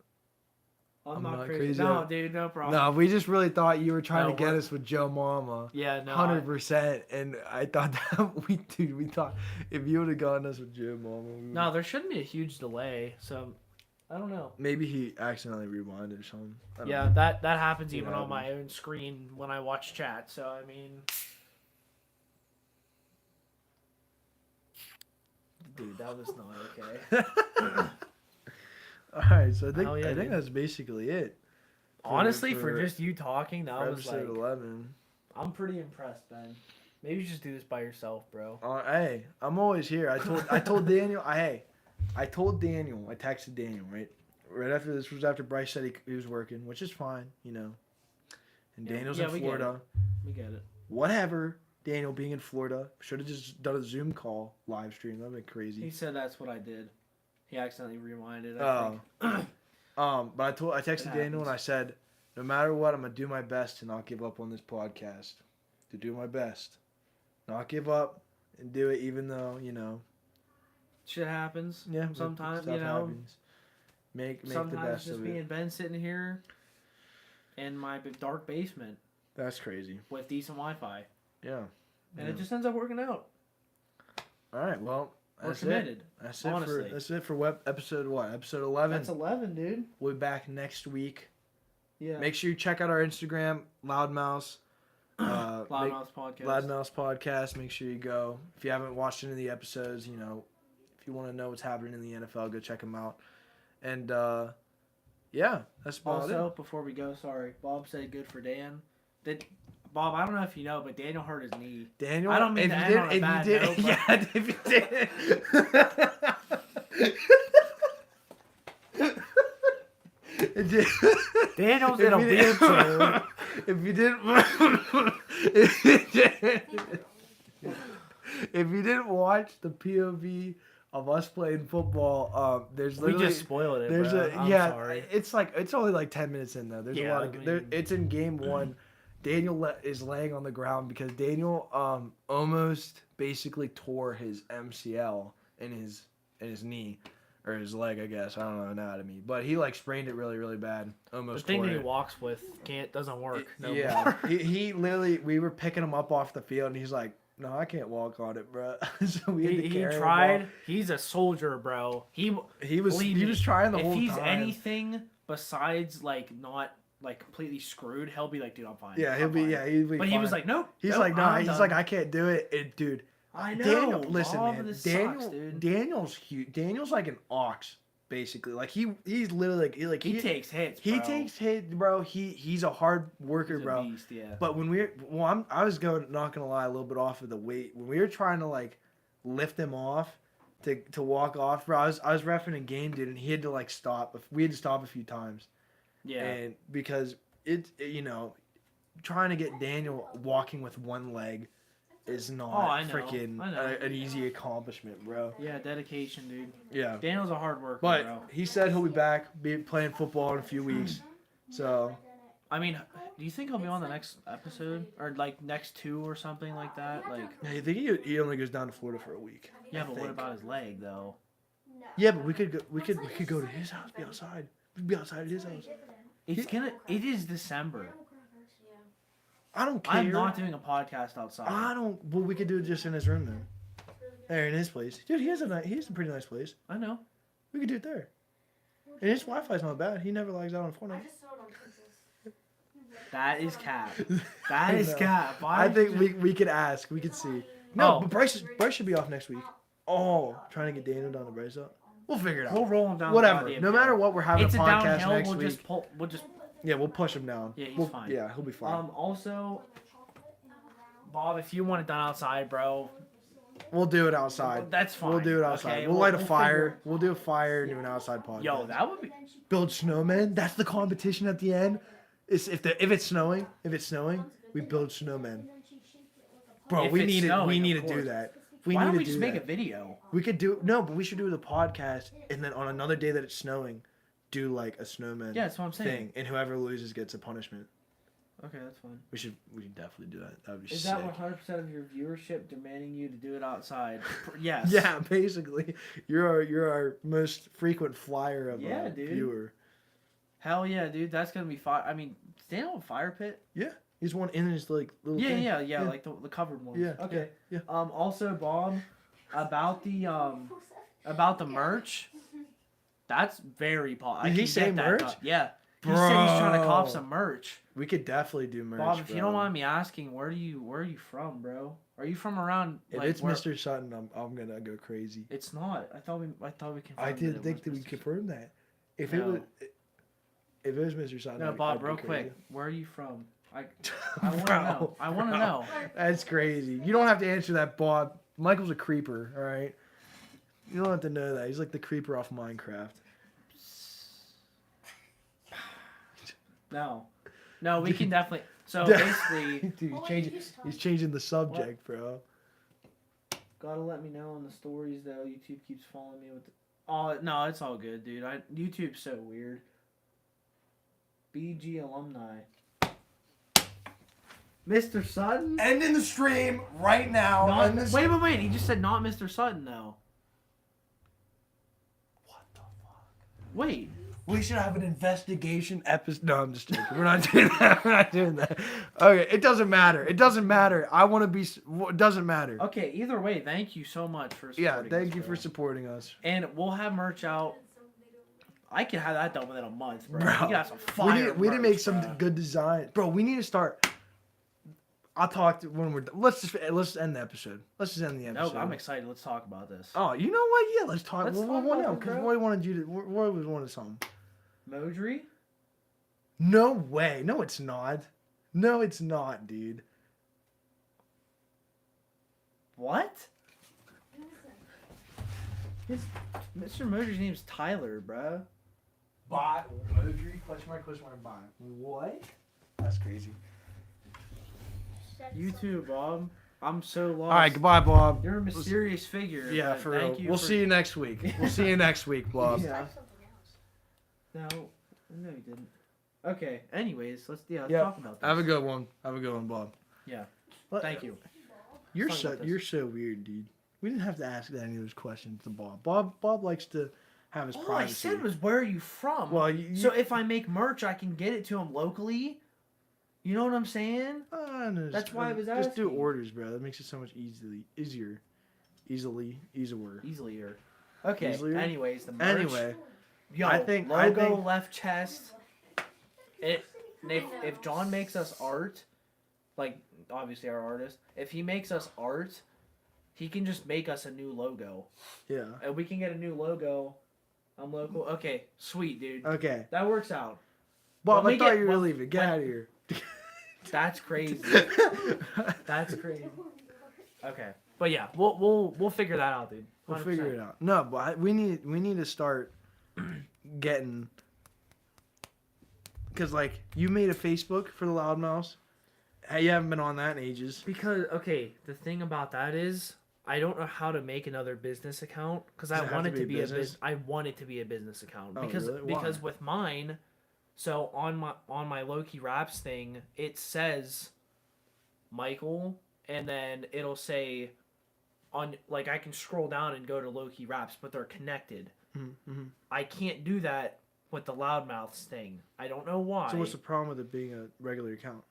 I'm I'm not not crazy. crazy. No, dude, no problem. No, we just really thought you were trying No, to get we're- us with Joe Mama. Yeah, no. 100%. And I thought that we thought if you would have gotten us with Joe Mama. No, there shouldn't be a huge delay. So, I don't know. Maybe he accidentally rewinded or something. I don't Yeah, know. that happens It even on my happens. own screen when I watch chat. So, I mean. Dude, that was not okay. All right, so I think Hell yeah, I think dude. that's basically it. Honestly, for just you talking, for that was like. episode 11. I'm pretty impressed, Ben. Maybe you just do this by yourself, bro. Hey, I'm always here. I told Daniel. I told Daniel. I texted Daniel right after this was after Bryce said he was working, which is fine, you know. And Yeah, Daniel's yeah, in we get Florida. We get it. Whatever. Daniel being in Florida should have just done a Zoom call live stream. That'd be He crazy. said that's what I did. He accidentally rewinded. I Oh. think. But I texted It Daniel and happens. I said, no matter what, I'm gonna do my best to not give up on this podcast. To do my best, not give up and do it, even though Shit happens. Yeah, Sometimes, stuff you know. happens. Make the Sometimes best just of me it. and Ben sitting here in my dark basement That's crazy. with decent Wi-Fi, Yeah. and it just ends up working out. All right. Well, We're that's committed. it. That's honestly. it for episode what? Episode 11. That's 11, dude. We'll be back next week. Yeah. Make sure you check out our Instagram, LoudMouths. LoudMouths podcast. LoudMouths podcast. Make sure you go. If you haven't watched any of the episodes, if you want to know what's happening in the NFL, go check them out. And yeah, that's about Also, it. before we go, sorry, Bob said good for Dan. Bob, I don't know if you know, but Daniel hurt his knee. Daniel, I don't mean if to you end did, on a if bad you did, note, but- yeah, if you did. Daniel's in a If you didn't- wheelchair. if you didn't watch the POV of us playing football. There's We literally just spoiled it, there's bro. I'm sorry. it's only like 10 minutes in though. There's a Yeah, lot of I there, mean- it's in game 1. Daniel is laying on the ground because Daniel almost basically tore his MCL in his knee or his leg, I guess. I don't know anatomy, but he like sprained it really really bad. The Almost thing tore that he it. walks with doesn't work. No Yeah, more. he literally we were picking him up off the field and he's like, "No, I can't walk on it, bro." So we had to He carry him tried. off. He's a soldier, bro. He Was believe he me, was trying the if whole he's time. anything besides like not like completely screwed, he'll be like, dude, I'm fine. Yeah, I'm he'll be fine." yeah, he'll be But he fine. was like, nope. He's nope, like, no, I'm he's done." like, I can't do it. Dude, I know. Daniel, listen, Bob, man. this Daniel, sucks, dude. Daniel's huge. Daniel's like an ox, basically. Like he's literally like He takes hits. he Bro. takes hits, bro. He's a hard worker, He's a bro. beast, yeah. But when I was going, not gonna lie, a little bit off of the weight. When we were trying to like lift him off to walk off, bro, I was reffing a game, dude, and he had to like stop. We had to stop a few times. Yeah. And because trying to get Daniel walking with one leg is not I know. freaking I know. an easy accomplishment, bro. Yeah, dedication, dude. Yeah. Daniel's a hard worker, But bro. he said he'll be back, be playing football in a few weeks. So I mean, do you think he'll be on the next episode or like next 2 or something like that? Like, I think he only goes down to Florida for a week. yeah, I but what think. about his leg though? Yeah, but we could go to his house, be outside. We'd be outside at his house. It is December. I don't care. I'm not doing a podcast outside. Well, we could do it just in his room then. There in his place. Dude, he has a pretty nice place. I know. We could do it there. And his Wi-Fi's not bad. He never lags out on Fortnite. That is cap. That is cap. Why I did you think we could ask. We could see. No, Oh. but Bryce should be off next week. Oh, trying to get Daniel down to Bryce up. We'll figure it out. We'll roll him down. Whatever. the goddamn No matter hill. what, we're having It's a a podcast downhill. next We'll week. just pull. We'll just. Yeah, we'll push him down. Yeah, he's fine. Yeah, he'll be fine. Also, Bob, if you want it done outside, bro, We'll do it outside. that's fine. We'll do it outside. Okay, we'll light a we'll fire. figure- We'll do a fire and do an outside podcast. Yo, that would be. Build snowmen. That's the competition at the end. Is if it's snowing, we build snowmen. Bro, If we it's need it. snowing, We need of to do course. that. We Why need don't to we do just make that. a video? We could do but we should do the podcast and then on another day that it's snowing, do like a snowman Yeah, that's what I'm saying. thing, and whoever loses gets a punishment. Okay, that's fine. We should definitely do that. That would be Is sick. that 100% of your viewership demanding you to do it outside? Yes. Yeah, basically, you're our most frequent flyer of Yeah, a dude. viewer. Hell yeah, dude. That's gonna be fire. I mean, stand on a fire pit. Yeah, he's one in his like little. Yeah, thing. yeah, like the covered ones. Yeah, Okay. yeah. Also, Bob, about the merch. That's very Did he say merch? Yeah. He said he's trying to cop Bro. some merch. We could definitely do merch. Bob, if you don't bro. mind me asking, where are you from, bro? Are you from around? If like, it's where- Mr. Sutton, I'm gonna go crazy. It's not. I thought we confirmed. I didn't it think was that we Mr. confirmed that. If No. it was, if it was Mr. Sutton, No, I'd Bob, go real crazy. quick. Where are you from? I want to Bro, know. I want to bro. know. That's crazy. You don't have to answer that, Bob. Michael's a creeper, all right? You don't have to know that. He's like the creeper off Minecraft. No, we can definitely. So Dude, basically, Dude, he's changing the subject, bro. gotta let me know on the stories though. YouTube keeps following me with. Oh no, it's all good, dude. YouTube's so weird. BG alumni. Mr. Sutton? Ending the stream right now. Not, wait. He just said not Mr. Sutton though. What the fuck? Wait. We should have an investigation episode. No, I'm just joking. We're not doing that. We're not doing that. Okay, it doesn't matter. It doesn't matter. I want to be. It doesn't matter. Okay. Either way, thank you so much for supporting Yeah, us, thank you bro. for supporting us. And we'll have merch out. I can have that done within a month, bro. Bro, we can have some fire. We need to make merch, some bro. good design, bro. We need to start. I'll talk to when we're done. Let's end the episode. Let's just end the episode. No, I'm excited. Let's talk about this. Oh, you know what? Yeah, let's talk. Let's What talk about now? it, Because bro. Roy wanted you to. Roy was wanted something. Modry? No way. No, it's not. No, it's not, dude. What? Mr. Modry's name's Tyler, bro. Bot Modry? Question mark, bot. What? That's crazy. You too, Bob. I'm so lost. All right, goodbye, Bob. You're a mysterious figure. Yeah, but for real. thank you. We'll see you next week. We'll see you next week, Bob. Yeah. No, you didn't. Okay. Anyways, let's Yep. talk about this. Have a good one. Have a good one, Bob. Yeah. What- Thank you. You're Let's talk about this. you're so weird, dude. We didn't have to ask any of those questions to Bob. Bob likes to have his All privacy. I said was, "Where are you from?" Well, so if I make merch, I can get it to him locally. You know what I'm saying? no, That's why I was just do asking. orders, bro. That makes it so much easier. Easily. Easier. Okay. Easier? Anyways, the merch. Anyway, Yo, I think- left chest. If John makes us art, like obviously our artist, if he makes us art, he can just make us a new logo, yeah. and we can get a new logo. I'm local. Okay, sweet, dude. Okay, That works out. Bob, When I we thought get- you were when- leaving. Get when- out of here. That's crazy. That's crazy. Okay, but yeah, we'll figure that out, dude. We'll figure it out. No, but we need to start getting, because like you made a Facebook for the LoudMouths. Hey, you haven't been on that in ages. Because the thing about that is I don't know how to make another business account because Does I it want have it to to be be a a business? I want it to be a business account Oh, because really? Why? with mine, so on my Loki Raps thing, it says Michael, and then it'll say on like I can scroll down and go to Loki Raps, but they're connected. Mm-hmm. I can't do that with the LoudMouths thing. I don't know why. So what's the problem with it being a regular account?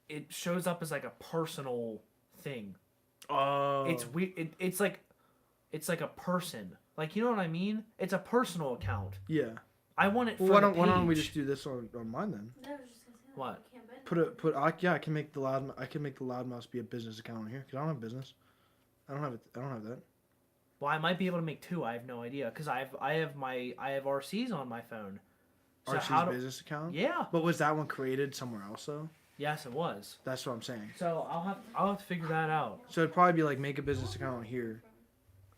It shows up as like a personal thing. Oh, It's weird. It's like a person. Like, you know what I mean? It's a personal account. yeah. I want it for Well, the why don't we page. just do this on mine then? No, I was just gonna say that. What? You can't bend I can make the LoudMouths be a business account on here because I don't have business. I don't have that. Well, I might be able to make two. I have no idea because I have RCs on my phone. So RC's business account. Yeah. But was that one created somewhere else though? Yes, it was. That's what I'm saying. So I'll have to figure that out. So it'd probably be like make a business account here,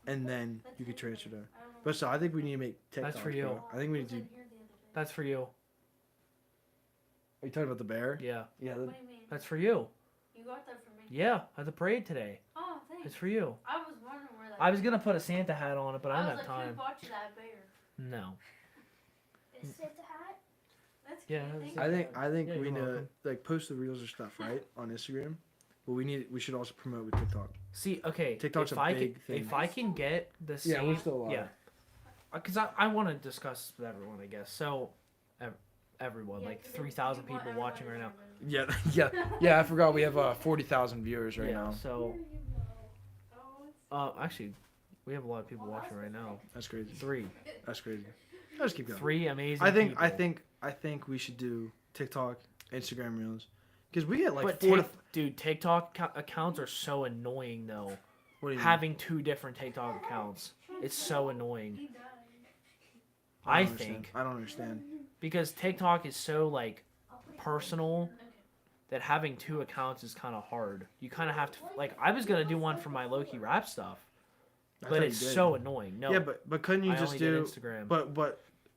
and then you could transfer there. But so I think we need to make TikToks. That's for you. bro. I think we need to. in Are here the other day. That's for you. you talking about the bear? Yeah. Yeah. What do you mean? That's for you. You got that for me? Yeah. At the parade today. Oh, thanks. It's for you. I was wondering where that I was gonna put a Santa hat on it, but I I don't was have like, who time. bought you that bear? No. Is Santa hat? That's Yeah, cute. that's- Thank I think Yeah, we you're need to welcome. like post the reels or stuff right on Instagram, but we should also promote with TikTok. See, okay. TikTok's if a I big thing. If I can get the same. Yeah, we're still alive. Yeah. Because I want to discuss with everyone, I guess. So, everyone, Yeah, like 'cause 3,000 you want people watching right everyone now. to Yeah, yeah. I forgot we have 40,000 viewers right Yeah. now. So, Oh, it's actually, we have a lot of people watching right now. That's crazy. Three That's crazy. Let's keep going. amazing. I think we should do TikTok, Instagram reels, because we get like But dude, TikTok accounts are so annoying though. What do you mean? Having two different TikTok accounts, it's so annoying. he died. I I don't understand. think I don't understand. because TikTok is so like personal that having two accounts is kind of hard. You kind of have to like. I was gonna do one for my Loki rap stuff, I but thought it's you did. so annoying. No, Yeah, but couldn't you I just only do? did Instagram. But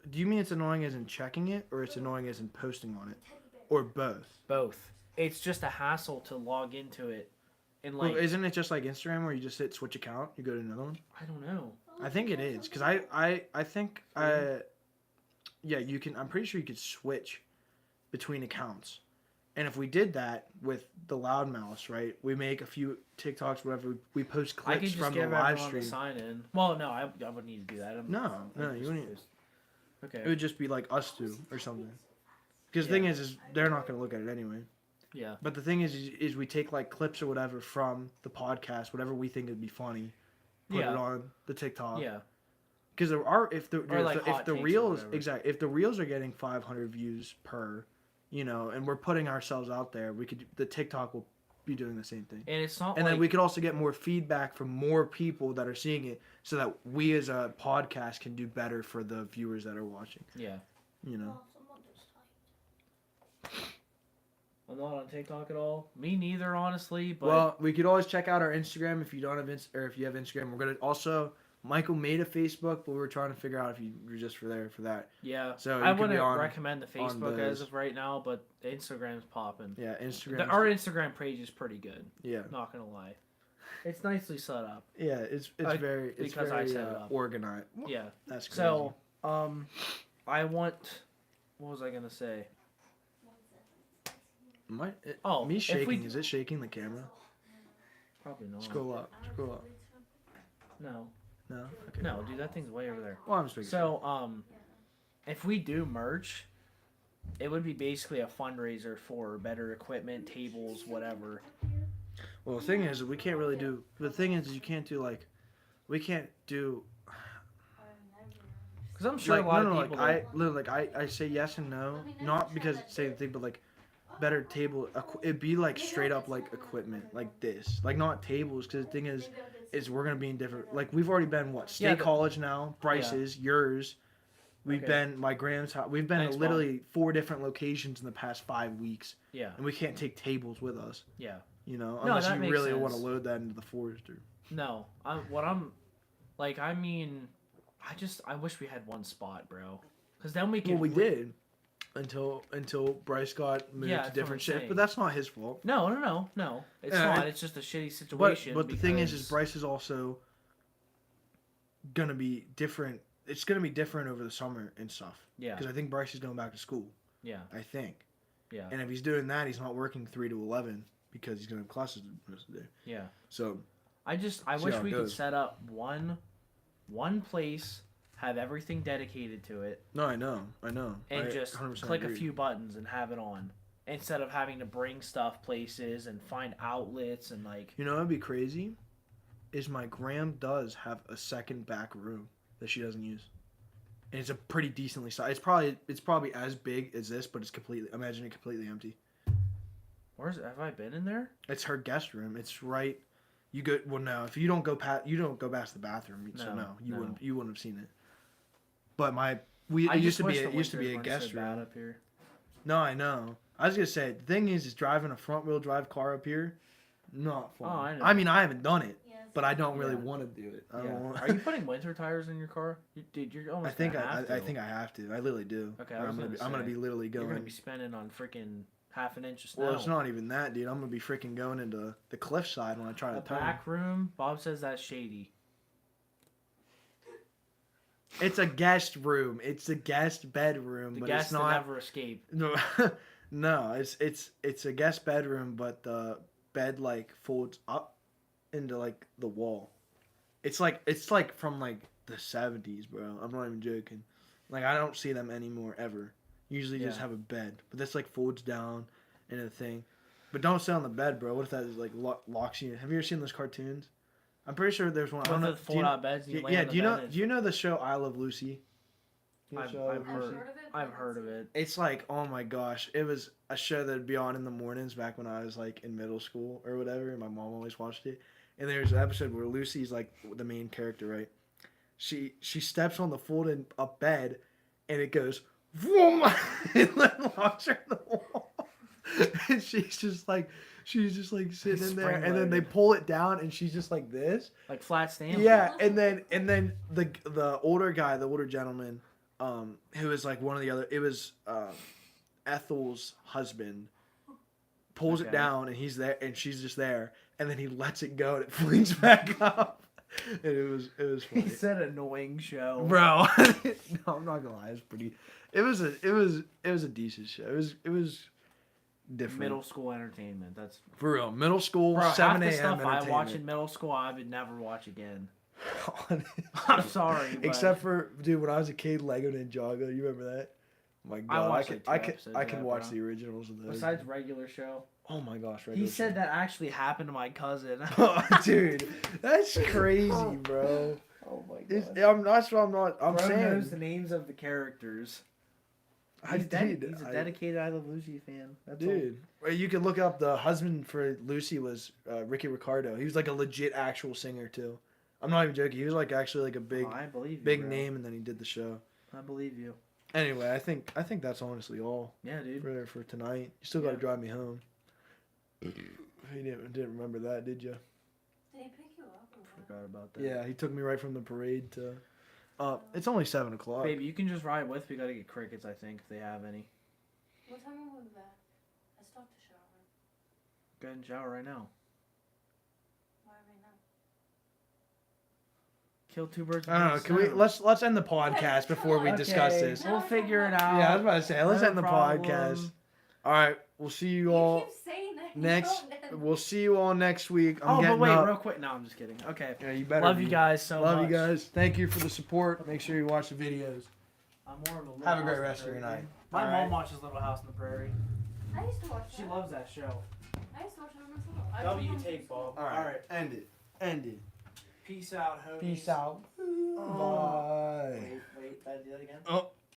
do you mean it's annoying as in checking it, or it's annoying as in posting on it, or both? Both. It's just a hassle to log into it, and like Well, isn't it just like Instagram where you just hit switch account, you go to another one? I don't know. I think it is because I think yeah, you can. I'm pretty sure you could switch between accounts, and if we did that with the LoudMouths, right? We make a few TikToks, whatever. We post I could clips just from the give live everyone stream. the sign in. Well, no, I wouldn't need to do that. No, I'd you just wouldn't. post- Okay. It would just be like us two or something. Because the thing is they're not gonna look at it anyway. Yeah. But the thing is we take like clips or whatever from the podcast, whatever we think would be funny, put Yeah. it on the TikTok. Yeah. Because there are if the Or, like, if hot the takes or reels whatever. exactly if the reels are getting 500 views per, and we're putting ourselves out there, the TikTok will be doing the same thing. And it's not And like then we could also get more feedback from more people that are seeing it, so that we as a podcast can do better for the viewers that are watching. yeah. You know. I'm not on TikTok at all. Me neither, honestly. But Well, we could always check out our Instagram if you don't have or if you have Instagram. We're gonna also Michael made a Facebook, but we were trying to figure out if you were just for that. Yeah. So I you could be wouldn't on recommend the Facebook as those. of right now, but Instagram's popping. Yeah, Instagram. Our Instagram page is pretty good. Yeah. Not gonna lie. It's nicely set up. Yeah, it's Like, very because I set it up. organized. Yeah. That's crazy. So, I want. What was I gonna say? Me shaking. Is it shaking the camera? Probably not. Scroll up. No. No. Okay. No, dude, that thing's way over there. Well, I'm just making So, if we do merch, it would be basically a fundraiser for better equipment, tables, whatever. Well, the thing is, we can't really do. The thing is, you can't do like, we can't do. Because I'm sure a lot of people. I say yes and no, not because it's the same thing, but like, better table. It'd be like straight up like equipment, like this, like not tables. Because the thing is we're gonna be in different. Like we've already been State College now, Bryce's, yours. We've been my Graham's house. We've been at literally 4 different locations in the past 5 weeks. Yeah. And we can't take tables with us. Yeah. You know, unless that you makes really sense. want to load that into the Forester. No, I wish we had one spot, bro. Because then we could. Well, we did until Bryce got moved to different shifts, but that's not his fault. No. It's not. It's just a shitty situation. But the thing is Bryce is also gonna be different. It's gonna be different over the summer and stuff. Yeah. Because I think Bryce is going back to school. Yeah. I think. Yeah. And if he's doing that, he's not working 3 to 11 because he's gonna have classes the rest of the day. Yeah. So. I wish we could set up one place, have everything dedicated to it. No, I know. And just click a few buttons and have it on. Instead of having to bring stuff places and find outlets and like... You know what would be crazy? Is my Graham does have a second back room that she doesn't use. And it's a pretty decently sized... It's probably as big as this, but it's completely... Imagine it completely empty. Have I been in there? It's her guest room. It's right... You go... Well, no. If you don't go past the bathroom, so no. You wouldn't have seen it. But it used to be a guest room up here. No, I know. I was gonna say the thing is driving a front wheel drive car up here, not fun. Oh, I know. I mean, I haven't done it, but I don't really want to do it. Are you putting winter tires in your car? Dude, you're almost. I think I have to. I literally do. Okay, I'm gonna be literally going. You're gonna be spending on freaking half an inch of snow. Well, it's not even that, dude. I'm gonna be freaking going into the cliffside when I try to turn. The back room. Bob says that's shady. It's a guest room. It's a guest bedroom. The but guests it's not never escape. No, it's a guest bedroom, but the bed like folds up into like the wall. It's like from like the 70s, bro. I'm not even joking. Like I don't see them anymore ever. Usually just have a bed, but this like folds down into the thing. But don't sit on the bed, bro. What if that is like locks you? Have you ever seen those cartoons? I'm pretty sure there's one. I don't know. The fold-out beds. Do you know the show I Love Lucy? I've heard of it. It's like, oh my gosh, it was a show that'd be on in the mornings back when I was like in middle school or whatever, and my mom always watched it. And there's an episode where Lucy's like the main character, right? She steps on the folded up bed, and it goes, vroom, and then locks her in the wall. And she's just like sitting in there, and then they pull it down, and she's just like this, like flat stand. Yeah, and then the older guy, the older gentleman, who was like one of the other, it was Ethel's husband, pulls it down, and he's there, and she's just there, and then he lets it go, and it flings back up, and it was funny. He said annoying show, bro. No, I'm not gonna lie, it was a decent show. It was. Different. Middle school entertainment. That's for real. Middle school, bro, 7 a.m. stuff entertainment. I watch in middle school, I would never watch again. I'm sorry. But... Except for, dude, when I was a kid, Lego Ninjago. You remember that? Oh my God, I can watch the originals of those. Besides regular show. Oh my gosh, he said that actually happened to my cousin. Oh, dude, that's crazy, bro. Oh my God. That's what I'm bro saying. Knows the names of the characters. He's a dedicated I Love Lucy fan. That's dude. All. You can look up the husband for Lucy was Ricky Ricardo. He was like a legit actual singer too. I'm not even joking. He was like actually like a big name, and then he did the show. I believe you. Anyway, I think that's honestly all. Yeah, dude. For tonight, you still got to drive me home. You didn't remember that, did you? Did he pick you up or what? forgot about that. Yeah, he took me right from the parade to. It's only 7 o'clock. Baby, you can just ride with. We gotta get crickets, I think, if they have any. What time will we be back? I still have to shower. Go ahead and shower right now. Why right now? Kill 2 birds. I don't know. with Can one we stone. let's end the podcast before we discuss Okay, this? We'll figure it out. Yeah, I was about to say let's No end the problem. podcast. All right, we'll see you You all keep saying that. you next. don't end. We'll see you all next week. I'm Oh, getting but wait, up. real quick. No, I'm just kidding. Okay. Yeah, you better. Love be. you guys so much. Love you guys. Thank you for the support. Make sure you watch the videos. I'm more of a Little Have a great House on the rest of your Prairie. night. My All mom right. watches Little House on the Prairie. I used to watch that. She loves that show. I used to watch it on myself. I W was take Bob. All right. End it. End it. Peace out, homies. Peace out. Bye. Wait, did I do that again? Oh.